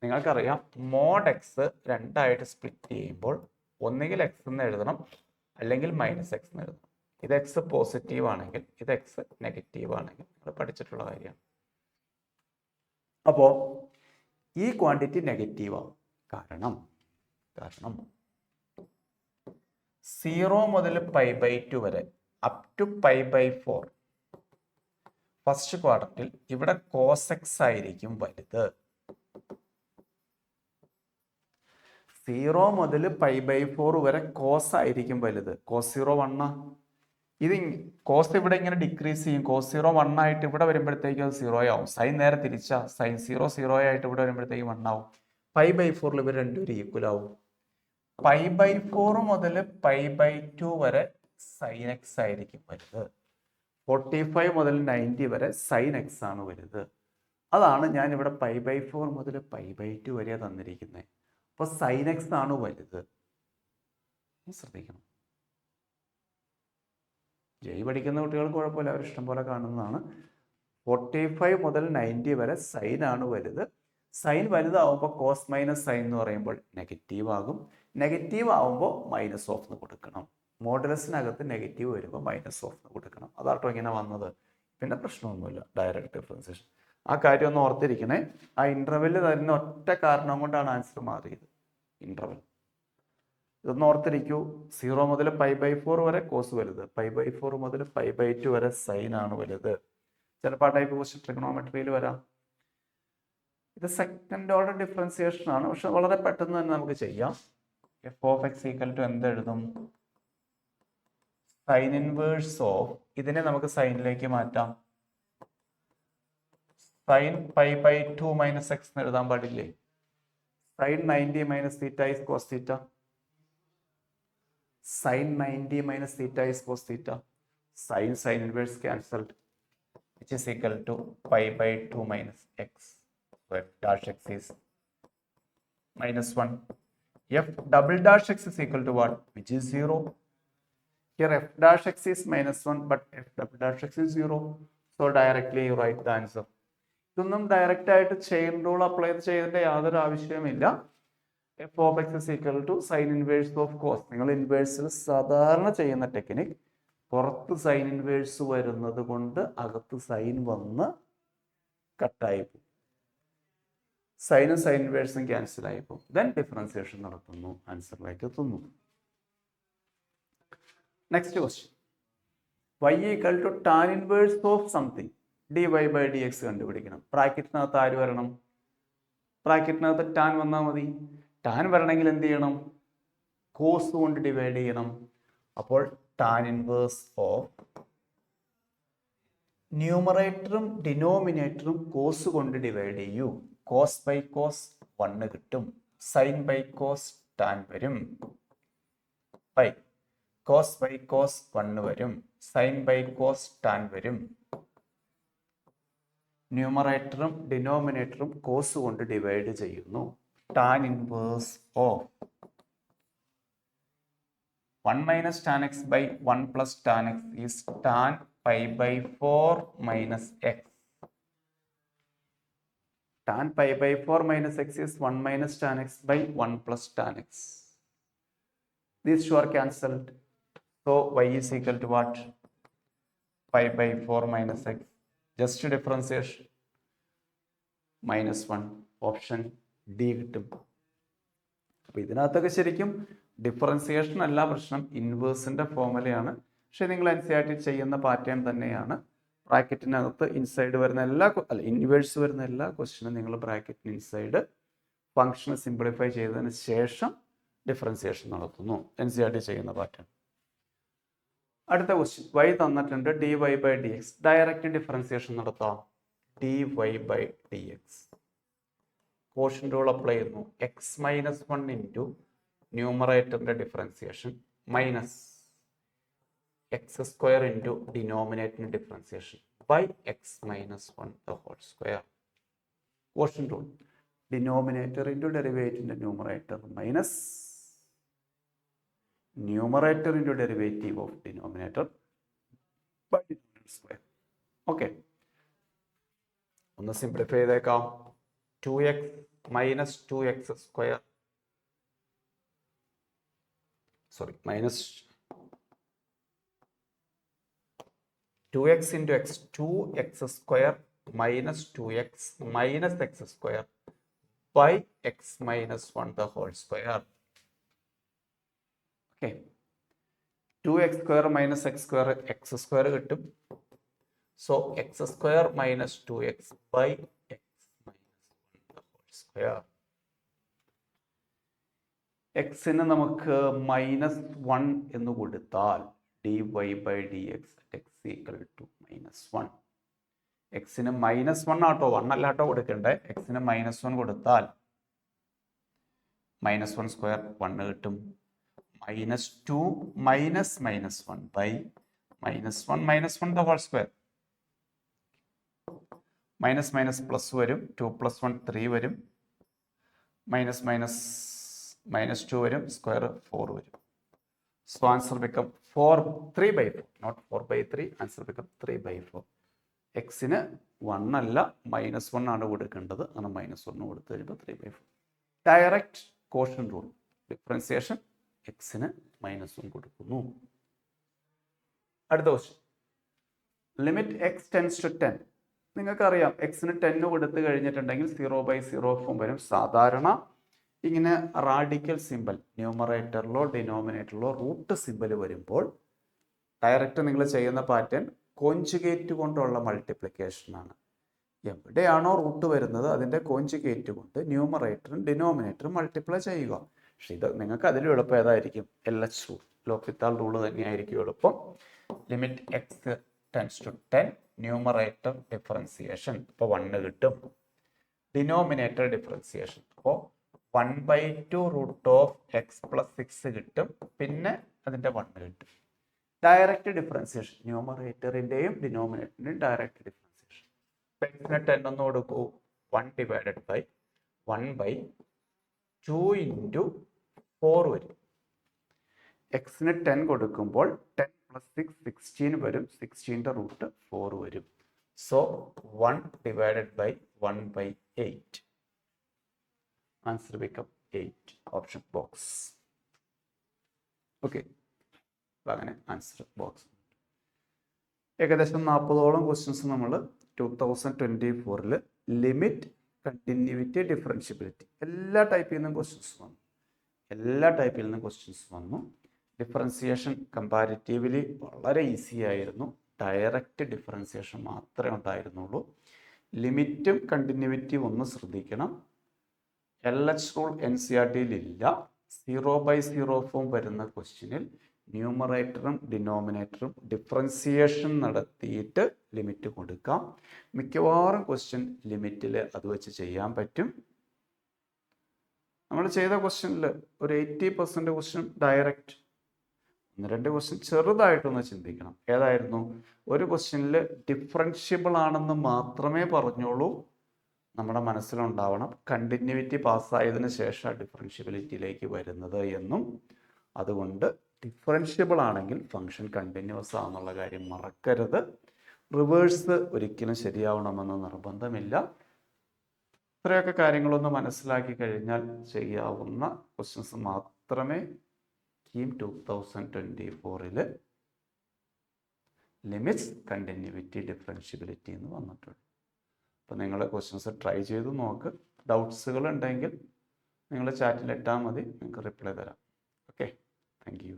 A: നിങ്ങൾക്കറിയാം മോഡ് എക്സ് 2ആയിട്ട് സ്പ്ലിറ്റ് ചെയ്യുമ്പോൾ ഒന്നുകിൽ എക്സ് എന്ന് എഴുതണം, അല്ലെങ്കിൽ മൈനസ് എക്സ് എന്ന് എഴുതണം. ഇത് എക്സ് പോസിറ്റീവ് ആണെങ്കിൽ, ഇത് എക്സ് നെഗറ്റീവ് ആണെങ്കിൽ നിങ്ങൾ പഠിച്ചിട്ടുള്ള കാര്യമാണ്. അപ്പോൾ ഈ ക്വാണ്ടിറ്റി നെഗറ്റീവ് ആവും. കാരണം 0 മുതൽ π/2 വരെ അപ് ടു π/4 ഫസ്റ്റ് ക്വാഡ്രന്റിൽ ഇവിടെ കോസ് എക്സ് ആയിരിക്കും വലുത്. 0 മുതൽ π/4 വരെ കോസ് ആയിരിക്കും വലുത്. കോസ് 0 1. ഇത് കോസ് ഇവിടെ ഇങ്ങനെ ഡിക്രീസ് ചെയ്യും. കോസ് 0 1 ആയിട്ട് ഇവിടെ വരുമ്പോഴത്തേക്കും അത് 0 ആവും. സൈൻ നേരെ തിരിച്ചാ, സൈൻ 0 ആയിട്ട് ഇവിടെ വരുമ്പോഴത്തേക്കും 1 ആവും. π/4 ഇവർ രണ്ടുപേരും ഈക്വൽ ആവും. π/4 മുതൽ π/2 വരെ സൈൻ എക്സ് ആയിരിക്കും വലുത്. 45 മുതൽ 90 വരെ സൈൻ എക്സ് ആണ് വലുത്. അതാണ് ഞാനിവിടെ π/4 മുതൽ π/2 വരെ തന്നിരിക്കുന്നത്. അപ്പോൾ സൈൻ എക്സ് ആണ് വലുത്. ശ്രദ്ധിക്കണം. ജയ് പഠിക്കുന്ന കുട്ടികൾക്ക് കുഴപ്പമില്ല, അവർ ഇഷ്ടം പോലെ കാണുന്നതാണ്. 45 മുതൽ 90 വരെ സൈൻ ആണ് വലുത്. സൈൻ വലുതാവുമ്പോൾ കോസ് മൈനസ് സൈൻ എന്ന് പറയുമ്പോൾ നെഗറ്റീവ് ആകും. നെഗറ്റീവ് ആവുമ്പോൾ മൈനസ് ഓഫ് എന്ന് കൊടുക്കണം. മോഡുലസിനകത്ത് നെഗറ്റീവ് വരുമ്പോൾ മൈനസ് ഓഫ് എന്ന് കൊടുക്കണം. അതാട്ടോ ഇങ്ങനെ വന്നത്. പിന്നെ പ്രശ്നമൊന്നുമില്ല, ഡയറക്റ്റ് ഡിഫറൻസിയേഷൻ. ആ കാര്യം ഒന്ന് ഓർത്തിരിക്കണേ. ആ ഇൻ്റർവെല്ല് തരുന്ന ഒറ്റ കാരണം കൊണ്ടാണ് ആൻസർ മാറിയത്. ഇൻ്റർവെൽ ഇതൊന്ന് ഓർത്തിരിക്കൂ. 0 മുതൽ π/4 വരെ കോസ് വലുത്, π/4 മുതൽ π/2 വരെ സൈൻ ആണ് വലുത്. ചിലപ്പോൾ ആ ടൈപ്പ് ക്വസ്റ്റ്യൻ ട്രിഗണോമെട്രിയിൽ വരാം. ഇത് സെക്കൻഡ് ഓർഡർ ഡിഫറൻസിയേഷൻ ആണ്, പക്ഷെ വളരെ പെട്ടെന്ന് തന്നെ നമുക്ക് ചെയ്യാം. f(x) എന്തെഴുതും? സൈൻ ഇൻവേഴ്സ് ഓഫ്, ഇതിനെ നമുക്ക് സൈനിലേക്ക് മാറ്റാം. സൈൻ π/2 മൈനസ് എക്സ് എന്ന് എഴുതാൻ പാടില്ലേ? Sine 90 minus theta is cos theta. Sine 90 minus theta is cos theta. Sine inverse cancelled, which is equal to π/2 minus x. So f dash x is minus 1. F double dash x is equal to what? Which is 0. Here f dash x is minus 1, but f double dash x is 0. So directly you write the answer. ഇതൊന്നും direct ആയിട്ട് chain rule apply ചെയ്യേണ്ട യാതൊരു ആവശ്യവുമില്ല. f of x is equal to sine inverse of cos. നിങ്ങൾ ഇൻവേഴ്സിൽ സാധാരണ ചെയ്യുന്ന technique, പുറത്ത് സൈൻ ഇൻവേഴ്സ് വരുന്നത് കൊണ്ട് അകത്ത് സൈൻ വന്ന് കട്ടായി പോകും. സൈനും സൈൻ ഇൻവേഴ്സും ക്യാൻസൽ ആയി പോകും. ദെൻ ഡിഫറൻസിയേഷൻ നടത്തുന്നു, ആൻസറിലേക്ക് എത്തുന്നു. Next question. y equal to tan inverse of something dy/dx കണ്ടുപിടിക്കണം. ബ്രാക്കറ്റിനകത്ത് ആര് വരണം? ബ്രാക്കറ്റിനകത്ത് ടാൻ വന്നാൽ മതി. ടാൻ വരണമെങ്കിൽ എന്ത് ചെയ്യണം? കോസ് കൊണ്ട് ഡിവൈഡ് ചെയ്യണം. അപ്പോൾ ടാൻ ഇൻവേഴ്സ് ഓഫ് ന്യൂമറേറ്ററും ഡിനോമിനേറ്ററും കോസ് കൊണ്ട് ഡിവൈഡ് ചെയ്യൂ. കോസ് ബൈ കോസ് 1 കിട്ടും. സൈൻ ബൈ കോസ് ടാൻ വരും. ബൈ കോസ് ബൈ കോസ് 1 വരും. സൈൻ ബൈ കോസ് ടാൻ വരും. ന്യൂമറേറ്ററും ഡിനോമിനേറ്ററും കോസ് കൊണ്ട് ഡിവൈഡ് ചെയ്യുന്നു. Tan inverse of 1 minus tan x by 1 plus tan x is tan π/4 minus x. Tan π/4 minus x is 1 minus tan x by 1 plus tan x. These two are cancelled. So y is equal to what? π/4 minus x. Just differentiation. -1. Option D കിട്ടും. അപ്പോൾ ഇതിനകത്തൊക്കെ ശരിക്കും differentiation അല്ല പ്രശ്നം, ഇൻവേഴ്സിൻ്റെ ഫോർമുലയാണ്. പക്ഷേ നിങ്ങൾ NCERT ചെയ്യുന്ന pattern തന്നെയാണ്. ബ്രാക്കറ്റിനകത്ത് ഇൻസൈഡ് വരുന്ന ഇൻവേഴ്സ് വരുന്ന എല്ലാ ക്വസ്റ്റ്യനും നിങ്ങൾ ബ്രാക്കറ്റിന് ഇൻസൈഡ് ഫംഗ്ഷനെ സിംപ്ലിഫൈ ചെയ്തതിന് ശേഷം ഡിഫറൻസിയേഷൻ നടത്തുന്നു. NCERT ചെയ്യുന്ന പാറ്റേൺ. അടുത്ത ക്വസ്റ്റ്യൻ. y തന്നിട്ടുണ്ട് dy/dx. ഡയറക്റ്റ് ഡിഫറൻസിയേഷൻ നടത്താം. dy/dx. കോഷ്യന്റ് റൂൾ അപ്ലൈ ചെയ്യുന്നു. x-1 ഇൻറ്റു ന്യൂമറേറ്ററിന്റെ ഡിഫറൻസിയേഷൻ മൈനസ് x² ഇൻറ്റു ഡിനോമിനേറ്ററിന്റെ differentiation by x-1 the whole square. Quotient rule. Denominator into ഡെറിവേറ്റീവിന്റെ numerator minus numerator into derivative of denominator by denominator square. Okay, ഒന്ന് simplify ചെയ്തേക്കാം. 2x minus 2x square, sorry, minus 2x into x, 2x square minus 2x minus x square by x minus 1 the whole square. Okay, 2x square minus x square കിട്ടും. So x square minus 2x by x square. എക്സിന് നമുക്ക് -1 എന്ന് കൊടുത്താൽ dy/dx x equal to -1. എക്സിന് -1 ആട്ടോ, 1 അല്ലാട്ടോ കൊടുക്കണ്ടേ. എക്സിന് -1 കൊടുത്താൽ -1 സ്ക്വയർ 1 കിട്ടും. -2 -1 by -1 the whole square. Minus minus plus വരും, 2 + 1 3 വരും, മൈനസ് മൈനസ് -2 വരും, സ്ക്വയർ 4 വരും. So answer become 3/4, not 4/3. Answer become 3/4. എക്സിന് 1 അല്ല -1 ആണ് കൊടുക്കേണ്ടത്, അങ്ങനെ -1 കൊടുത്തു കഴിയുമ്പോൾ 3/4. ഡയറക്റ്റ് കോഷ്യന്റ് റൂൾ, ഡിഫറൻസിയേഷൻ എക്സിന് -1 കൊടുക്കുന്നു. അടുത്ത question, limit x tends to 10. നിങ്ങൾക്കറിയാം എക്സിന് 10 കൊടുത്തു കഴിഞ്ഞിട്ടുണ്ടെങ്കിൽ 0/0 ഫോം വരും. സാധാരണ ഇങ്ങനെ റാഡിക്കൽ സിമ്പൽ ന്യൂമറേറ്ററിലോ ഡിനോമിനേറ്ററിലോ റൂട്ട് സിമ്പൽ വരുമ്പോൾ ഡയറക്റ്റ് നിങ്ങൾ ചെയ്യുന്ന പാറ്റേൺ കോഞ്ചുഗേറ്റ് കൊണ്ടുള്ള മൾട്ടിപ്ലിക്കേഷൻ ആണ്. എവിടെയാണോ റൂട്ട് വരുന്നത് അതിൻ്റെ കോഞ്ചുഗേറ്റ് കൊണ്ട് ന്യൂമറേറ്ററും ഡിനോമിനേറ്ററും മൾട്ടിപ്ലൈ ചെയ്യുക. പക്ഷെ ഇത് നിങ്ങൾക്ക് അതിലും എളുപ്പം ഏതായിരിക്കും? LH റൂൾ, ലോപിത്താൾ റൂൾ തന്നെയായിരിക്കും എളുപ്പം. Limit x tends to 10, numerator differentiation, ഇപ്പോൾ 1 കിട്ടും. ഡിനോമിനേറ്റർ ഡിഫറൻസിയേഷൻ, അപ്പോൾ 1/2 √(x + 6) കിട്ടും, പിന്നെ അതിൻ്റെ 1 കിട്ടും. ഡയറക്റ്റ് ഡിഫറൻസിയേഷൻ, ന്യൂമറേറ്ററിൻ്റെയും ഡിനോമിനേറ്ററിൻ്റെയും ഡയറക്റ്റ് ഡിഫറൻസിയേഷൻ. എക്സിന് 10 ഒന്ന് കൊടുക്കൂ, 1/1/2 × 4 വരും. എക്സിന് 10 കൊടുക്കുമ്പോൾ 10 + 6 16 വരും, 16ന്റെ റൂട്ട് 4 വരും. So 1/1/8. Answer become 8, option box. Okay, അങ്ങനെ ആൻസർ ബോക്സ്. ഏകദേശം 40ഓളം ക്വസ്റ്റ്യൻസ് നമ്മൾ 2024 ലിമിറ്റ്, കണ്ടിന്യൂറ്റി, ഡിഫറൻഷ്യബിലിറ്റി എല്ലാ ടൈപ്പിൽ നിന്നും ക്വസ്റ്റ്യൻസ് വന്നു. ഡിഫറൻസിയേഷൻ കമ്പാരിറ്റീവ്ലി വളരെ ഈസി ആയിരുന്നു. ഡയറക്റ്റ് ഡിഫറൻസിയേഷൻ മാത്രമേ ഉണ്ടായിരുന്നുള്ളൂ. ലിമിറ്റും കണ്ടിന്യൂറ്റി ഒന്ന് ശ്രദ്ധിക്കണം. LH റൂൾ NCERT-യിൽ ഇല്ല. 0/0 ഫോം വരുന്ന ക്വസ്റ്റ്യനിൽ ന്യൂമറേറ്ററും ഡിനോമിനേറ്ററും ഡിഫറൻസിയേഷൻ നടത്തിയിട്ട് ലിമിറ്റ് കൊടുക്കാം. മിക്കവാറും ക്വസ്റ്റ്യൻ ലിമിറ്റിൽ അത് വെച്ച് ചെയ്യാൻ പറ്റും. നമ്മൾ ചെയ്ത ക്വസ്റ്റ്യനിൽ ഒരു 80% ക്വസ്റ്റ്യൻ ഡയറക്റ്റ്, 1-2 ക്വസ്റ്റ്യൻ ചെറുതായിട്ടൊന്ന് ചിന്തിക്കണം. ഏതായിരുന്നു? ഒരു ക്വസ്റ്റ്യനിൽ ഡിഫറൻഷ്യബിൾ ആണെന്ന് മാത്രമേ പറഞ്ഞോളൂ, നമ്മുടെ മനസ്സിലുണ്ടാവണം കണ്ടിന്യൂറ്റി പാസ്സായതിനു ശേഷം ഡിഫറൻഷ്യബിലിറ്റിയിലേക്ക് വരുന്നത് എന്നും. അതുകൊണ്ട് ഡിഫറൻഷ്യബിൾ ആണെങ്കിൽ ഫംഗ്ഷൻ കണ്ടിന്യൂസ് ആണെന്നുള്ള കാര്യം മറക്കരുത്. റിവേഴ്സ് ഒരിക്കലും ശരിയാവണമെന്ന് നിർബന്ധമില്ല. ഇത്രയൊക്കെ കാര്യങ്ങളൊന്ന് മനസ്സിലാക്കി കഴിഞ്ഞാൽ ചെയ്യാവുന്ന ക്വസ്റ്റ്യൻസ് മാത്രമേ KEAM 2024 ലിമിറ്റ്സ്, കണ്ടിന്യൂറ്റി, ഡിഫറൻഷ്യബിലിറ്റി എന്ന് വന്നിട്ടുണ്ട്. അപ്പോൾ നിങ്ങൾ ക്വസ്റ്റ്യൻസ് ട്രൈ ചെയ്ത് നോക്ക്. ഡൗട്ട്സുകൾ ഉണ്ടെങ്കിൽ നിങ്ങൾ ചാറ്റിൽ ഇട്ടാൽ മതി, നിങ്ങൾക്ക് റിപ്ലൈ തരാം. Okay, thank you.